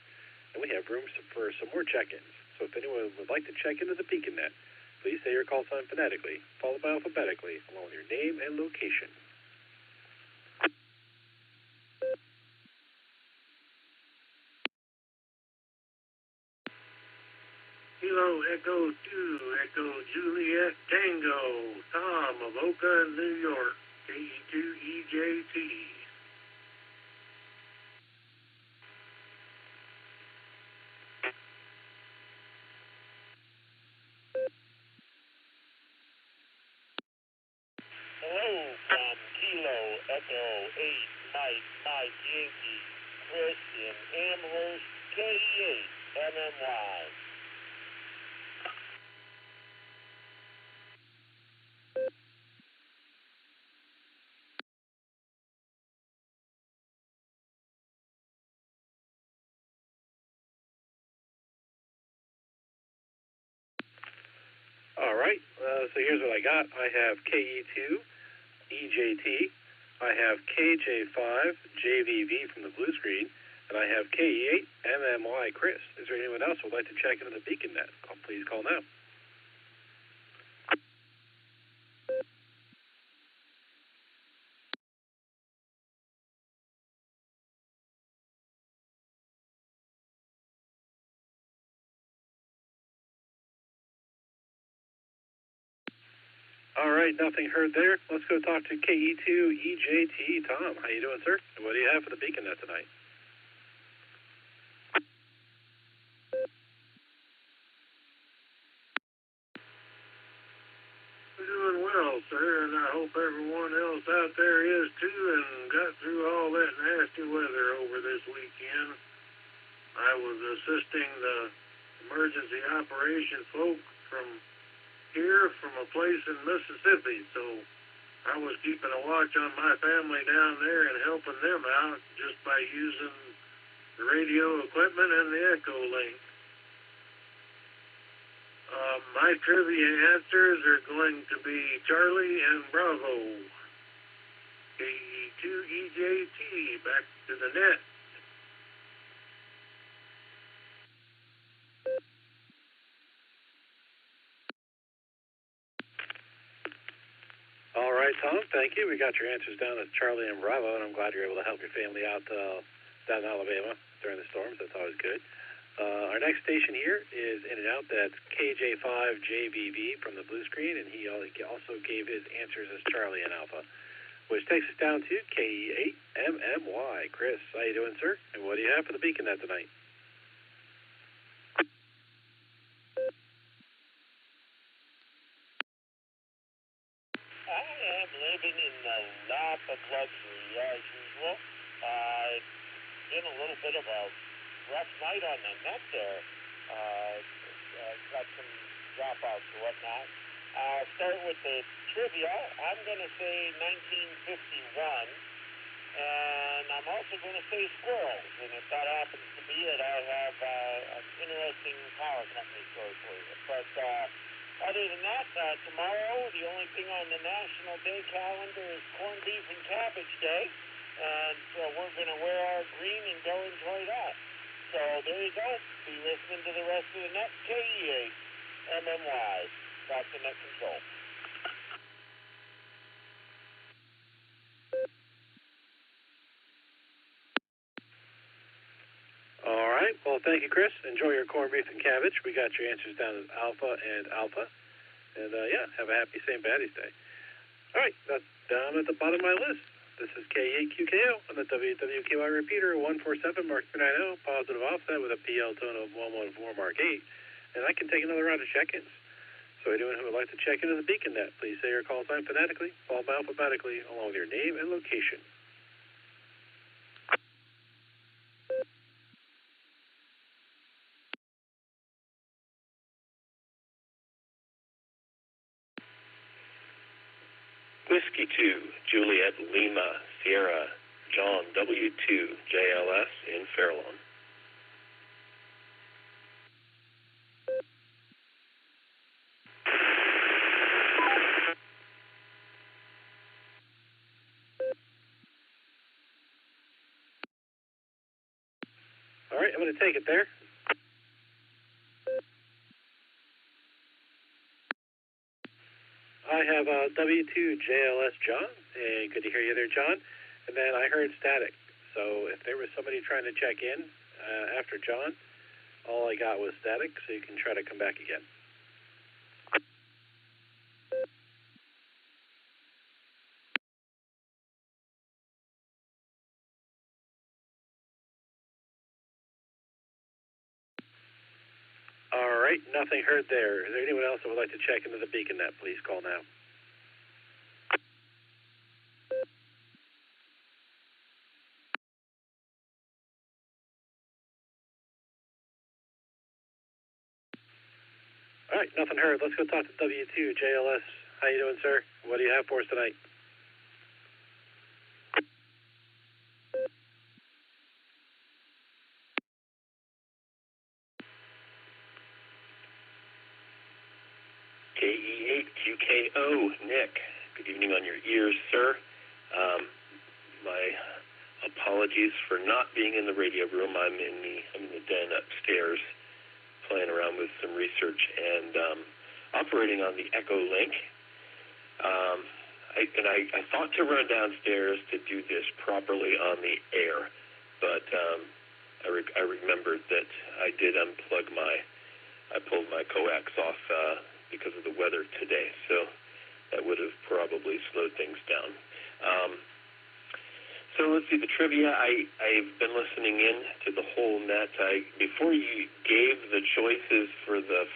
Speaker 4: and we have room for some more check-ins. So if anyone would like to check into the Beacon Net, please say your call sign phonetically, followed by alphabetically, along with your name and location.
Speaker 22: Kilo Echo 2, Echo Juliet Tango, Tom of Oka, New York, KE2EJT.
Speaker 9: Hello from Kilo Echo 8 Mike Yankee, Chris in Amherst, KE8 MMY.
Speaker 4: All right, so here's what I got. I have KE2, EJT, I have KJ5, JVV from the blue screen, and I have KE8, MMY Chris. Is there anyone else who would like to check into the Beacon Net? Please call now. All right, nothing heard there. Let's go talk to KE2 EJT. Tom, how you doing, sir? And what do you have for the Beacon Net tonight?
Speaker 22: I'm doing well, sir, and I hope everyone else out there is too and got through all that nasty weather over this weekend. I was assisting the emergency operations folk from here from a place in Mississippi, so I was keeping a watch on my family down there and helping them out just by using the radio equipment and the Echolink. My trivia answers are going to be Charlie and Bravo. KE2EJT, back to the net.
Speaker 4: All right, Tom, thank you. We got your answers down as Charlie and Bravo, and I'm glad you're able to help your family out down in Alabama during the storms. That's always good. Our next station here is In and Out. That's KJ5JVV from the blue screen, and he also gave his answers as Charlie and Alpha, which takes us down to KE8MMY. Chris, how you doing, sir? And what do you have for the Beacon Net tonight?
Speaker 9: I am living in a lap of luxury as usual. It's been a little bit of a rough night on the net there. Got some dropouts and whatnot. I'll start with the trivia. I'm going to say 1951, and I'm also going to say squirrels. And if that happens to be it, I have an interesting power company story for you. But other than that, tomorrow, the only thing on the National Day calendar is corned beef and cabbage day. And so we're going to wear our green and go enjoy that. So there you go. Be listening to the rest of the net. KE8MMY. Back to net control.
Speaker 4: All right. Well, thank you, Chris. Enjoy your corned beef and cabbage. We got your answers down as Alpha and Alpha. And, yeah, have a happy St. Patty's Day. All right. That's down at the bottom of my list. This is K8QKO on the WWQI repeater, 147 Mark 390, positive offset with a PL tone of 114 Mark 8. And I can take another round of check-ins. So anyone who would like to check into the Beacon Net, please say your call sign phonetically, followed by alphabetically, along with your name and location.
Speaker 10: Whiskey 2, Juliet Lima, Sierra, John W2, JLS in Fairlawn.
Speaker 4: All right, I'm going to take it there. I have W2JLS John, and good to hear you there, John. And then I heard static. So if there was somebody trying to check in after John, all I got was static, so you can try to come back again. All right, nothing heard there. Is there anyone else that would like to check into the Beacon Net? Please call now. All right, nothing heard. Let's go talk to W2JLS. How you doing, sir? What do you have for us tonight?
Speaker 10: KE8QKO, Nick. Good evening on your ears, sir. My apologies for not being in the radio room. I'm in the den upstairs, playing around with some research and operating on the Echolink. I thought to run downstairs to do this properly on the air, but I remembered that I did unplug I pulled my coax off because of the weather today, so that would have probably slowed things down. So let's see, the trivia, I've been listening in to the whole net. Before you gave the choices for the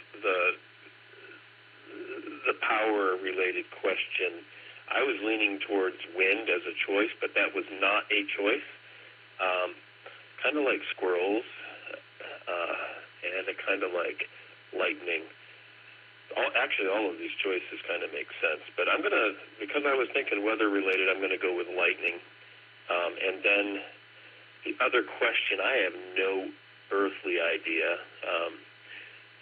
Speaker 10: power-related question, I was leaning towards wind as a choice, but that was not a choice. Kind of like squirrels, and it kind of like lightning. Actually, all of these choices kind of make sense, but I'm going to, because I was thinking weather-related, I'm going to go with lightning. And then the other question, I have no earthly idea,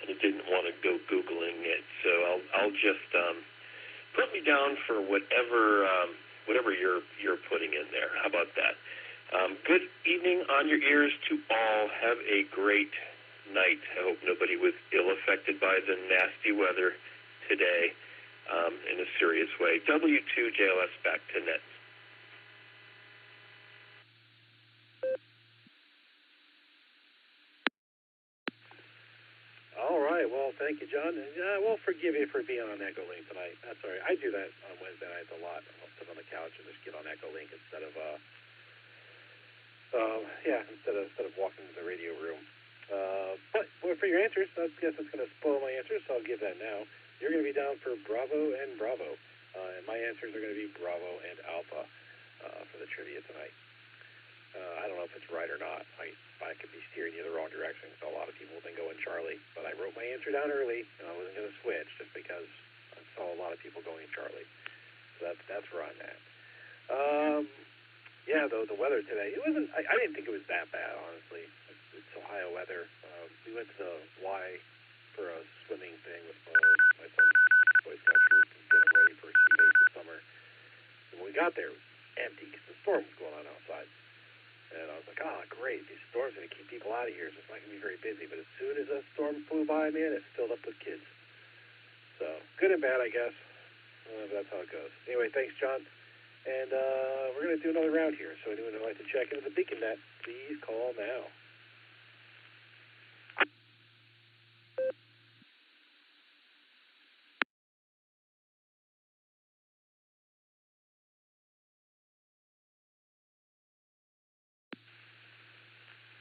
Speaker 10: and I didn't want to go Googling it, so I'll just put me down for whatever you're putting in there. How about that? Good evening on your ears to all. Have a great night. I hope nobody was ill affected by the nasty weather today. in a serious way. W2JLS back to net.
Speaker 4: All right. Well, thank you, John. And we'll forgive you for being on Echolink tonight. That's all right. I do that on Wednesday nights a lot. I'll sit on the couch and just get on Echolink instead of instead of walking to the radio room. But for your answers, I guess it's going to spoil my answers, so I'll give that now. You're going to be down for Bravo and Bravo, and my answers are going to be Bravo and Alpha for the trivia tonight. I don't know if it's right or not. I could be steering you the wrong direction, so a lot of people have been going Charlie. But I wrote my answer down early, and I wasn't going to switch just because I saw a lot of people going Charlie. So that's where I'm at. The weather today, it wasn't. I didn't think it was that bad, honestly. It's Ohio weather. We went to the Y for a swimming thing with my son's Boy Scout troop and getting ready for sea base this summer. And when we got there, it was empty because the storm was going on outside. And I was like, great, these storms are going to keep people out of here, so it's not going to be very busy. But as soon as that storm flew by, man, it filled up with kids. So, good and bad, I guess. That's how it goes. Anyway, thanks, John. And we're going to do another round here. So anyone who'd like to check into the Beacon Net, please call now.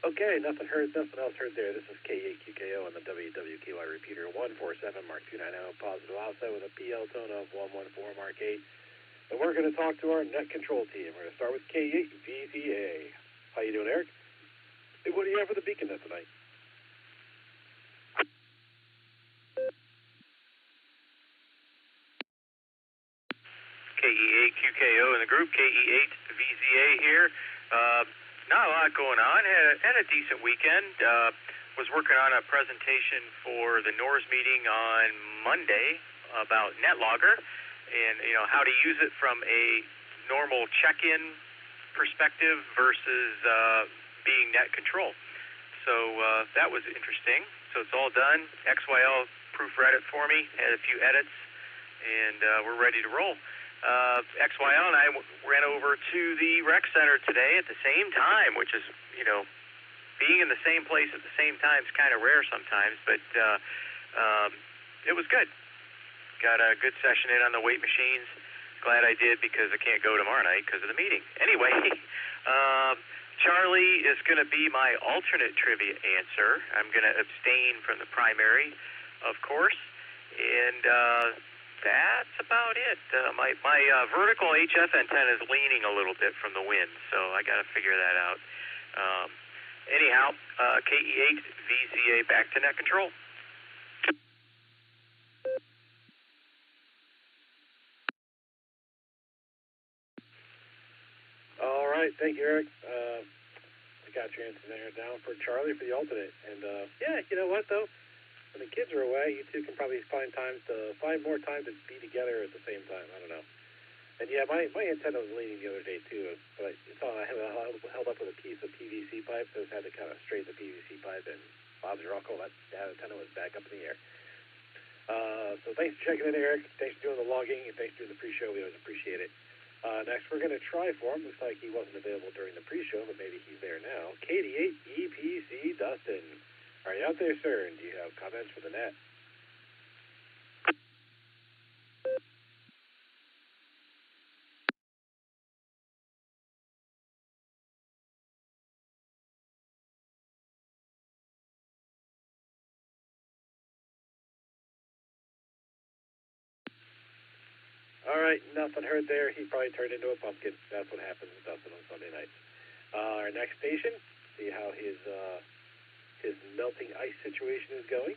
Speaker 4: Okay, nothing else heard there. This is K8QKO on the WWKY repeater 147 Mark 290 positive outside with a PL tone of 114 Mark 8. And we're going to talk to our net control team. We're going to start with K8VZA. How you doing, Eric? Hey, what do you have for the Beacon Net tonight?
Speaker 1: KE8QKO in the group, KE8VZA here. Not a lot going on. Had a decent weekend. Was working on a presentation for the NORS meeting on Monday about NetLogger and how to use it from a normal check-in perspective versus being net control. So that was interesting. So it's all done. XYL proofread it for me. Had a few edits, and we're ready to roll. XYL and I ran over to the rec center today at the same time, which is, being in the same place at the same time is kind of rare sometimes, but it was good. Got a good session in on the weight machines. Glad I did because I can't go tomorrow night because of the meeting. Anyway, Charlie is going to be my alternate trivia answer. I'm going to abstain from the primary, of course, and that's about it. My vertical HF antenna is leaning a little bit from the wind, so I got to figure that out. Anyhow, KE8VZA back to net control.
Speaker 4: All right, thank you, Eric. I got your answer there down for Charlie for the alternate. And you know what though? When the kids are away, you two can probably find more time to be together at the same time. I don't know. And yeah, my antenna was leaning the other day too, but I held up with a piece of PVC pipe, so I had to kind of straighten the PVC pipe, and Bob's Rocco, that antenna was back up in the air. So thanks for checking in, Eric. Thanks for doing the logging, and thanks for doing the pre-show. We always appreciate it. Next, we're going to try for him. Looks like he wasn't available during the pre-show, but maybe he's there now. KD8EPC Dustin. Are you out there, sir? And do you have comments for the net? All right, nothing heard there. He probably turned into a pumpkin. That's what happens with Dustin on Sunday nights. Our next station, see how his melting ice situation is going.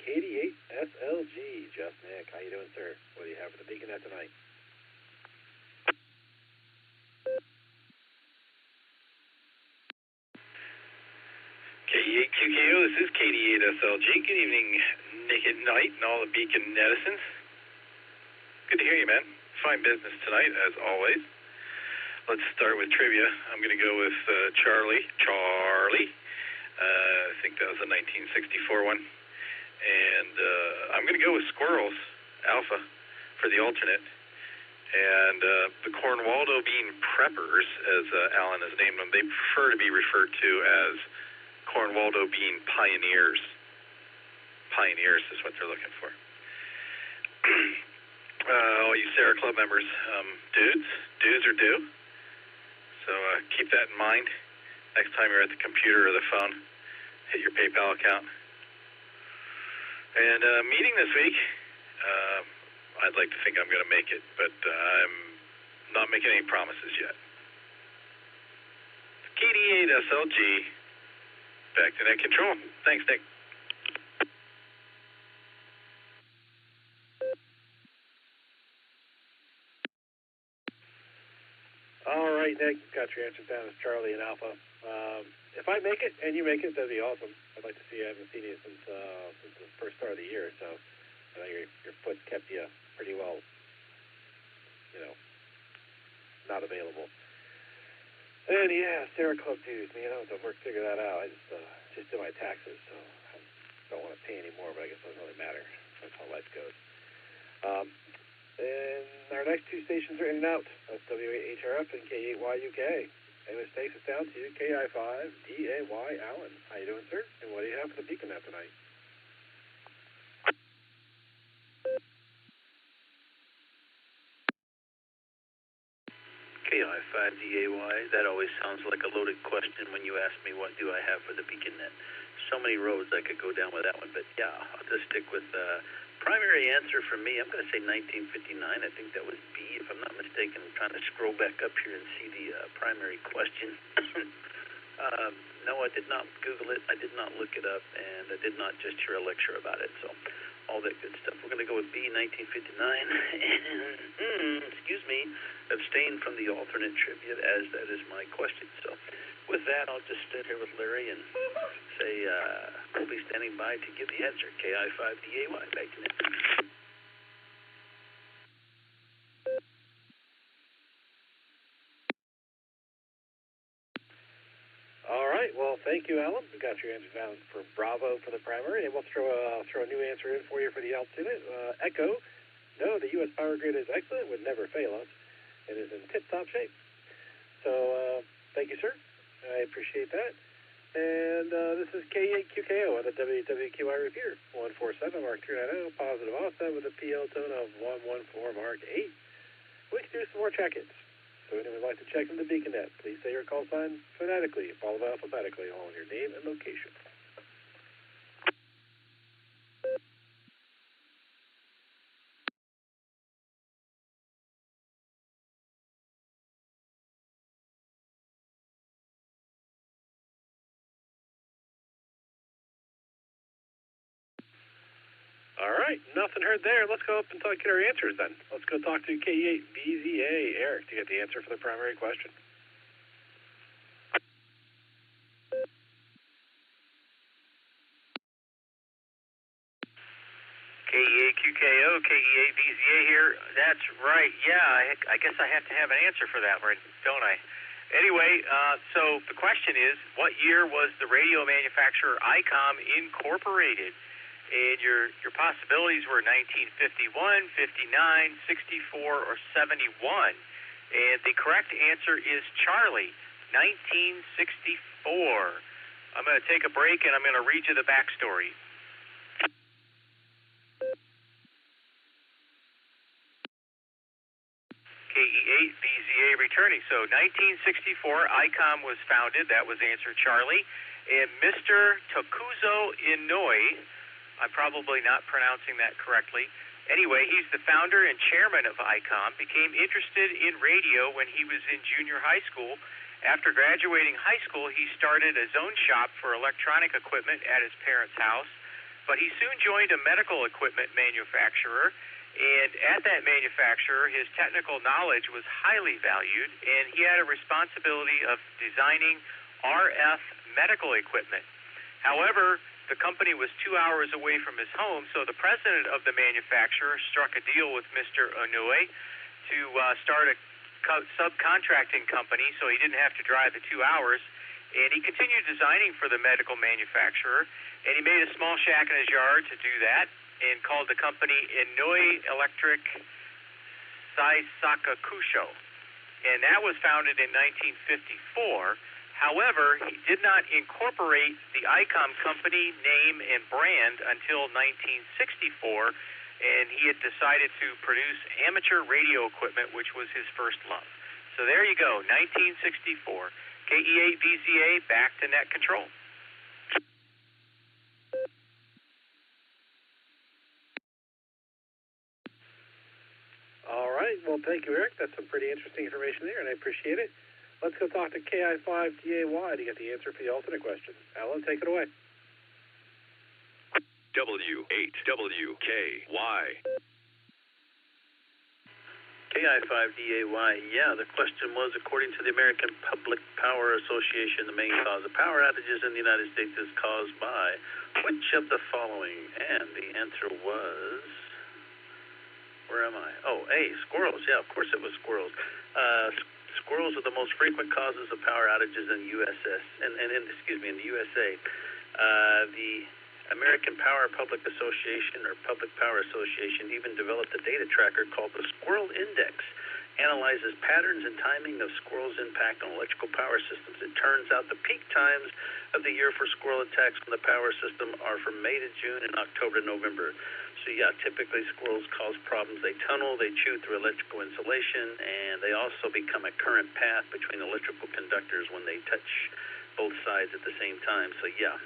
Speaker 4: KD8SLG, Just Nick. How you doing, sir? What do you have for the Beacon Net tonight?
Speaker 3: KE8QKO, this is KD8SLG. Good evening, Nick at Night and all the Beacon Netizens. Good to hear you, man. Fine business tonight, as always. Let's start with trivia. I'm going to go with Charlie. I think that was a 1964 one. And I'm going to go with Squirrels, Alpha, for the alternate. And the Cornwaldo bean preppers, as Alan has named them, they prefer to be referred to as Cornwaldo bean pioneers. Pioneers is what they're looking for. All you Sarah Club members, dues are due. So keep that in mind. Next time you're at the computer or the phone, hit your PayPal account. And meeting this week, I'd like to think I'm going to make it, but I'm not making any promises yet. KD8SLG, back to net control. Thanks, Nick.
Speaker 4: All right, Nick, got your answer down as Charlie and Alpha. If I make it and you make it, that'd be awesome. I'd like to see you. I haven't seen you since the first start of the year, so I know your foot kept you pretty well, not available. And yeah, Sarah Club dues, man, I don't figure that out. I just did my taxes, so I don't want to pay anymore, but I guess it doesn't really matter. That's how life goes. And our next two stations are in and out. That's W8HRF and K8YUK. Anyway, thanks. It's down to you, KI5DAY Allen. How you doing, sir? And what do you have for the Beacon Net tonight?
Speaker 8: KI5DAY, that always sounds like a loaded question when you ask me what do I have for the Beacon Net. So many roads I could go down with that one, but yeah, I'll just stick with primary answer for me. I'm going to say 1959. I think that was B, if I'm not mistaken. I'm trying to scroll back up here and see the primary question. No, I did not Google it. I did not look it up, and I did not just hear a lecture about it. So all that good stuff. We're going to go with B, 1959. And, excuse me, abstain from the alternate trivia, as that is my question. So with that, I'll just sit here with Larry and say we'll be standing by to give the answer. KI5DAY, back to Nick.
Speaker 4: All right. Well, thank you, Alan. We got your answer down for Bravo for the primary, and we'll throw a new answer in for you for the alternate. Echo. No, the U.S. power grid is excellent. Would never fail us. It is in tip-top shape. So, thank you, sir. I appreciate that. And this is K8QKO on the WWQI repeater. 147 Mark 390, positive offset with a PL tone of 114 Mark 8. We can do some more check-ins. So anyone would like to check in the Beacon Net, please say your call sign phonetically, followed alphabetically, along with your name and location. All right, nothing heard there. Let's go up and get our answers then. Let's go talk to K8BZA. Eric, do you get the answer for the primary question?
Speaker 1: K8QKO, K8BZA here. That's right. Yeah, I guess I have to have an answer for that one, don't I? Anyway, so the question is, what year was the radio manufacturer ICOM incorporated? And your possibilities were 1951, 59, 64, or 71. And the correct answer is Charlie, 1964. I'm going to take a break, and I'm going to read you the backstory. KE8BZA returning. So 1964, ICOM was founded. That was answer Charlie. And Mr. Tokuzo Inouye, I'm probably not pronouncing that correctly. Anyway, he's the founder and chairman of ICOM, became interested in radio when he was in junior high school. After graduating high school, he started his own shop for electronic equipment at his parents' house, but he soon joined a medical equipment manufacturer, and at that manufacturer, his technical knowledge was highly valued, and he had a responsibility of designing RF medical equipment. However, the company was 2 hours away from his home, so the president of the manufacturer struck a deal with Mr. Inouye to start a subcontracting company so he didn't have to drive the 2 hours. And he continued designing for the medical manufacturer, and he made a small shack in his yard to do that and called the company Inouye Electric Saisakukusho, and that was founded in 1954. However, he did not incorporate the ICOM company name and brand until 1964, and he had decided to produce amateur radio equipment, which was his first love. So there you go, 1964. KE8VZA back to net control.
Speaker 4: All right. Well, thank you, Eric. That's some pretty interesting information there, and I appreciate it. Let's go talk to KI5DAY to get the answer for the alternate question. Alan, take it away.
Speaker 18: W8WKY.
Speaker 8: KI5DAY, yeah, the question was, according to the American Public Power Association, the main cause of power outages in the United States is caused by which of the following? And the answer was, where am I? Oh, A, squirrels. Yeah, of course it was squirrels. Squirrels are the most frequent causes of power outages in the in the USA. The American Public Association or Public Power Association even developed a data tracker called the Squirrel Index, analyzes patterns and timing of squirrels' impact on electrical power systems. It turns out the peak times of the year for squirrel attacks on the power system are from May to June and October to November. So yeah, typically squirrels cause problems. They tunnel, they chew through electrical insulation, and they also become a current path between electrical conductors when they touch both sides at the same time. So yeah,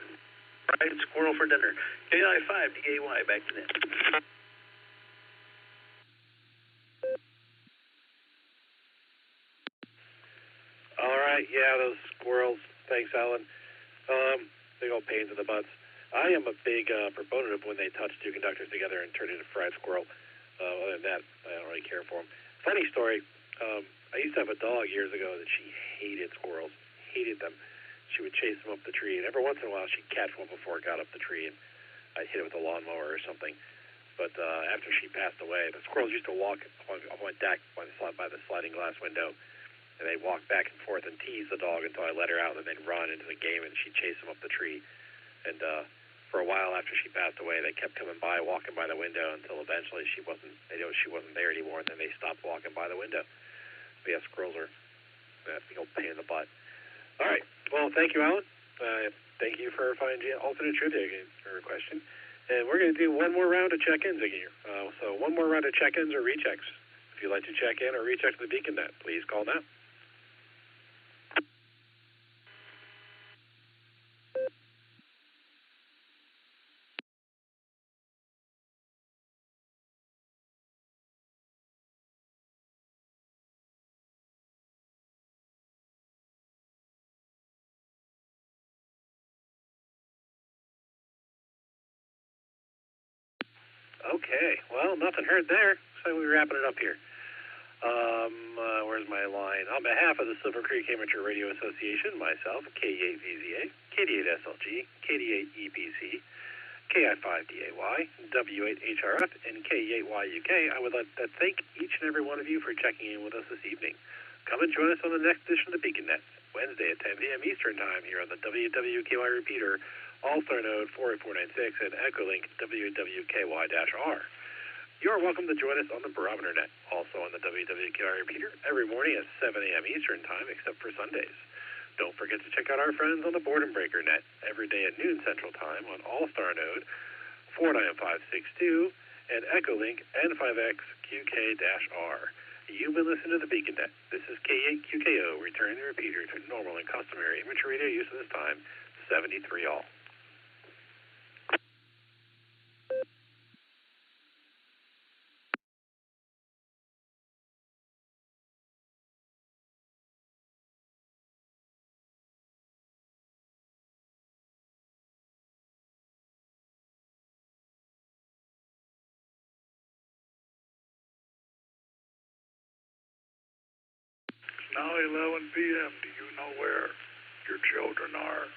Speaker 8: fried squirrel for dinner. KI5DAY, back to net.
Speaker 4: All right, yeah, those squirrels. Thanks, Alan. Big old pains in the butts. I am a big proponent of when they touch two conductors together and turn into fried squirrel. Other than that, I don't really care for them. Funny story, I used to have a dog years ago that she hated squirrels, hated them. She would chase them up the tree, and every once in a while she'd catch one before it got up the tree, and I'd hit it with a lawnmower or something. But after she passed away, the squirrels used to walk on my deck by the sliding glass window, and they'd walk back and forth and tease the dog until I let her out, and then they'd run into the game, and she'd chase them up the tree. And for a while after she passed away, they kept coming by, walking by the window, until eventually she wasn't there anymore, and then they stopped walking by the window. But yeah, squirrels are a big old pain in the butt. All right. Well, thank you, Alan. Thank you for finding alternate trivia for a question. And we're going to do one more round of check-ins here. So one more round of check-ins or rechecks. If you'd like to check in or recheck the Beacon Net, please call now. Okay, well, nothing heard there, so we're wrapping it up here. Where's my line? On behalf of the Silvercreek Amateur Radio Association, myself, KE8VZA, KD8SLG, KD8EPC, KI5DAY, W8HRF, and KE8YUK, I would like to thank each and every one of you for checking in with us this evening. Come and join us on the next edition of the Beacon Net, Wednesday at 10 p.m. Eastern Time here on the WWKY repeater, Allstar Node 48496, and Echolink WWKY-R. You're welcome to join us on the Barometer Net, also on the WWKY repeater, every morning at 7 a.m. Eastern Time, except for Sundays. Don't forget to check out our friends on the Boredom Breaker Net, every day at noon Central Time on Allstar Node 49562 and Echolink N5XQK-R. You've been listening to the Beacon Net. This is K8QKO, returning the repeater to normal and customary amateur radio use at this time, 73 all.
Speaker 16: Now 11 p.m. Do you know where your children are?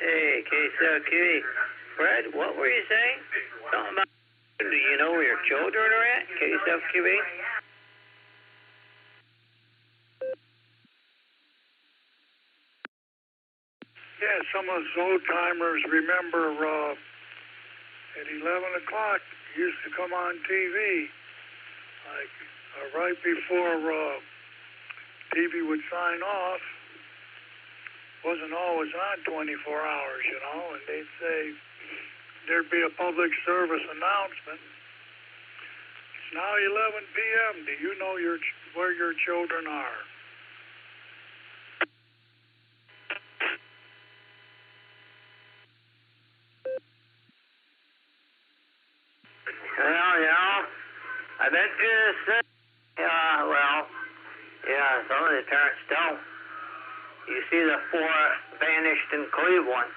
Speaker 14: Hey, KSLQ.
Speaker 19: Fred, what were you saying? Something about, do you know where your children are at? KSFQB?
Speaker 16: Yeah, some of us old timers remember at 11 o'clock used to come on TV, like right before TV would sign off. Wasn't always on 24 hours, you know, and they'd say there'd be a public service announcement. It's now 11 p.m. Do you know where your children are?
Speaker 19: Well, you know, I bet you said, some of the parents don't. You see the four vanished in Cleveland,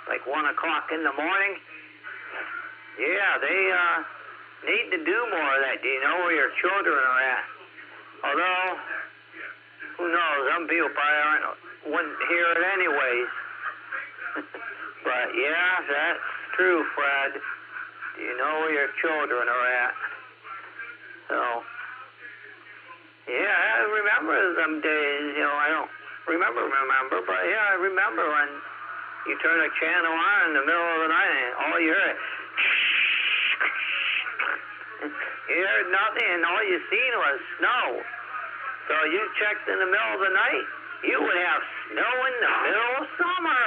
Speaker 19: like 1 o'clock in the morning. Yeah, they need to do more of that. Do you know where your children are at? Although, who knows, some people probably wouldn't hear it anyways. But yeah, that's true, Fred. Do you know where your children are at? So, yeah, I remember them days. You know, I don't remember, but yeah, I remember when you turn a channel on in the middle of the night and all you heard, you heard nothing and all you seen was snow. So you checked in the middle of the night, you would have snow in the middle of summer.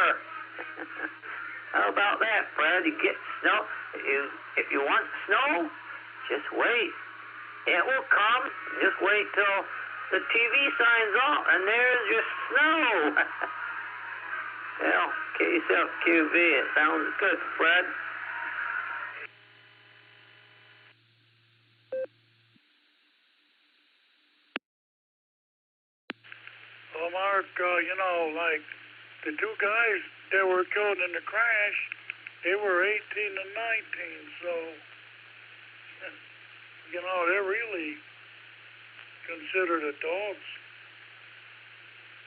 Speaker 19: How about that, Fred? You get snow. If you want snow, just wait. It will come. Just wait till the TV signs off, and there's your snow. Well, KSFQB, it sounds good, Fred.
Speaker 16: Well, Mark, you know, like the two guys that were killed in the crash, they were 18 and 19, so, you know, they're really considered adults.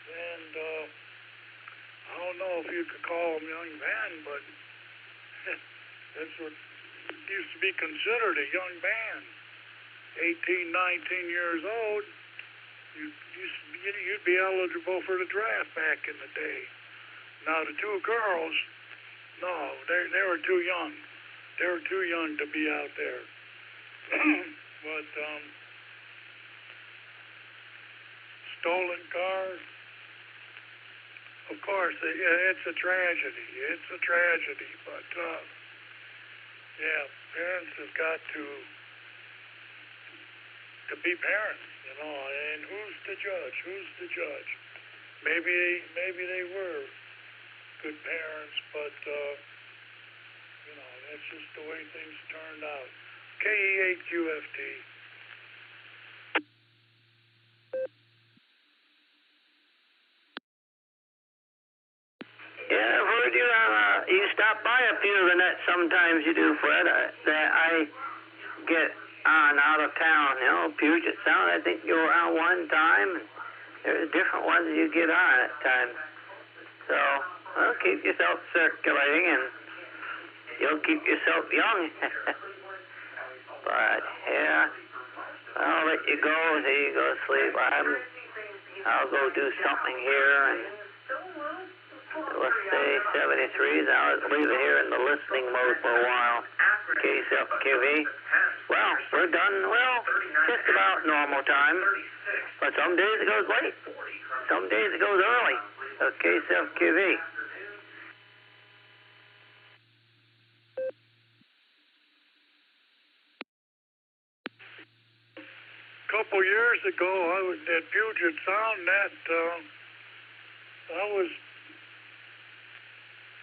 Speaker 16: And I don't know if you could call them young men, but that's what used to be considered a young man. 18, 19 years old, you'd be eligible for the draft back in the day. Now, the two girls, no, they were too young. They were too young to be out there. But stolen cars, of course, it's a tragedy. It's a tragedy. But, yeah, parents have got to be parents, you know, and who's the judge? Who's the judge? Maybe they were good parents, but, you know, that's just the way things turned out. KE8QFT.
Speaker 19: Yeah, I've heard you stop by a few of the nets sometimes you do, Fred, that I get on out of town, you know, Puget Sound. I think you were on one time. There's different ones you get on at times. So, well, keep yourself circulating and you'll keep yourself young. But, yeah, I'll let you go so you go to sleep. I'll go do something here and let's say 73. Now let's leave it here in the listening mode for a while. KSFQV. Well, we're done, well, just about normal time. But some days it goes late. Some days it goes early. KSFQV.
Speaker 16: A couple years ago, I was at Puget Sound Net. I was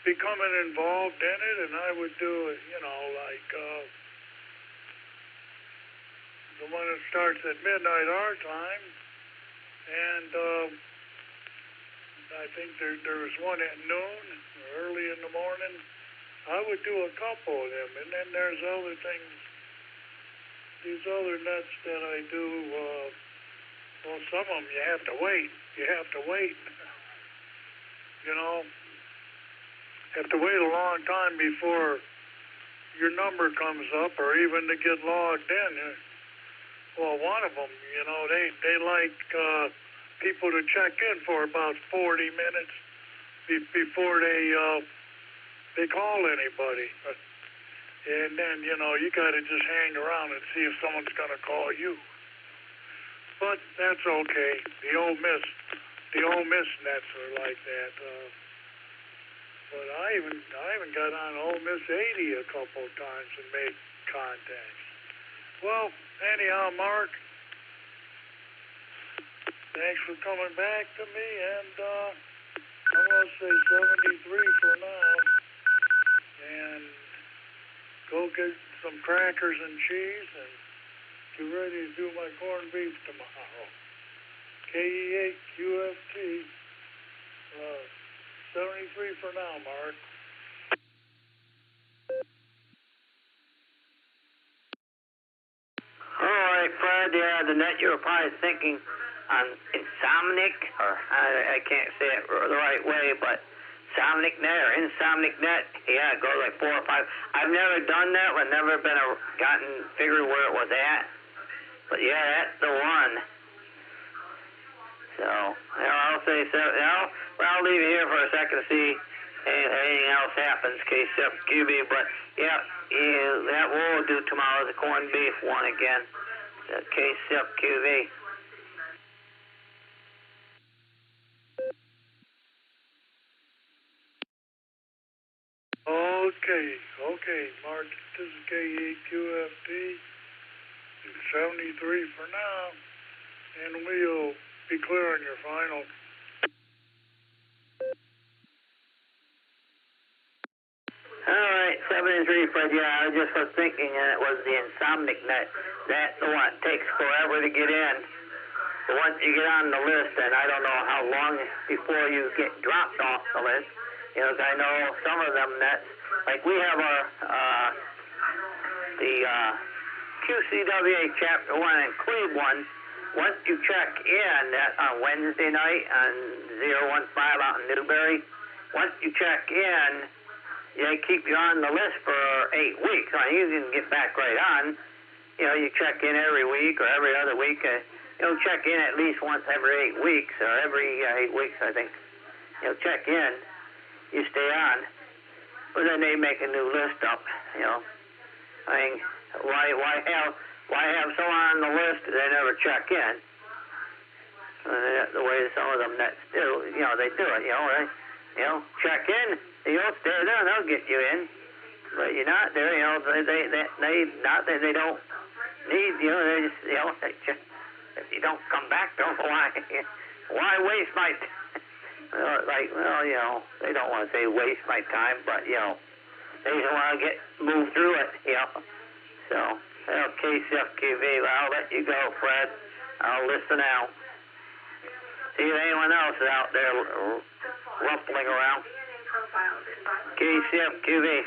Speaker 16: becoming involved in it, and I would do it, you know, like the one that starts at midnight our time, and I think there was one at noon, early in the morning. I would do a couple of them, and then there's other things, these other nets that I do, well, some of them you have to wait. You have to wait, you know. have to wait a long time before your number comes up, or even to get logged in. Well, one of them, they like people to check in for about 40 minutes before they call anybody. And then, you got to just hang around and see if someone's going to call you. But that's okay. The Ole Miss nets are like that. But I even got on Ole Miss 80 a couple of times and made contacts. Well, anyhow, Mark, thanks for coming back to me, and I'm going to say 73 for now. And go get some crackers and cheese and get ready to do my corned beef tomorrow. KE8QFT. 73 for now, Mark.
Speaker 11: All right, Fred. Yeah, the net you were probably thinking on Insomnic, or I can't say it the right way, but Insomnic Net or Insomnic Net. Yeah, it goes like 4 or 5. I've never done that. I've never figured where it was at. But yeah, that's the one. So, I'll say so. I'll leave you here for a second to see if anything else happens, KCFQB. But yeah, that we'll do tomorrow, the corned beef one again, the KCFQB.
Speaker 16: Okay, Mark, this is KE8QFT. 73 for now, and we'll be clear on your final.
Speaker 11: All right, 73, Fred. Yeah, I just was thinking it was the Insomnic Net. That's the one. It takes forever to get in. But once you get on the list, and I don't know how long before you get dropped off the list. I know some of them nets, like we have the QCWA Chapter 1 and Cleveland. Once you check in on Wednesday night on 015 out in Newberry, once you check in, they keep you on the list for 8 weeks. You can get back right on. You check in every week or every other week. Check in at least once every 8 weeks or every 8 weeks, I think. Check in. You stay on. But then they make a new list up, why have someone on the list that they never check in? The way some of them nets do, they do it, check in, stay there, they'll get you in. But you're not there, they don't need you, they just, if you don't come back, why waste my time? They don't want to say waste my time, but, they just want to move through it, So, KCFQV, I'll let you go, Fred. I'll listen out. See if anyone else is out there rumpling around. KCFQV.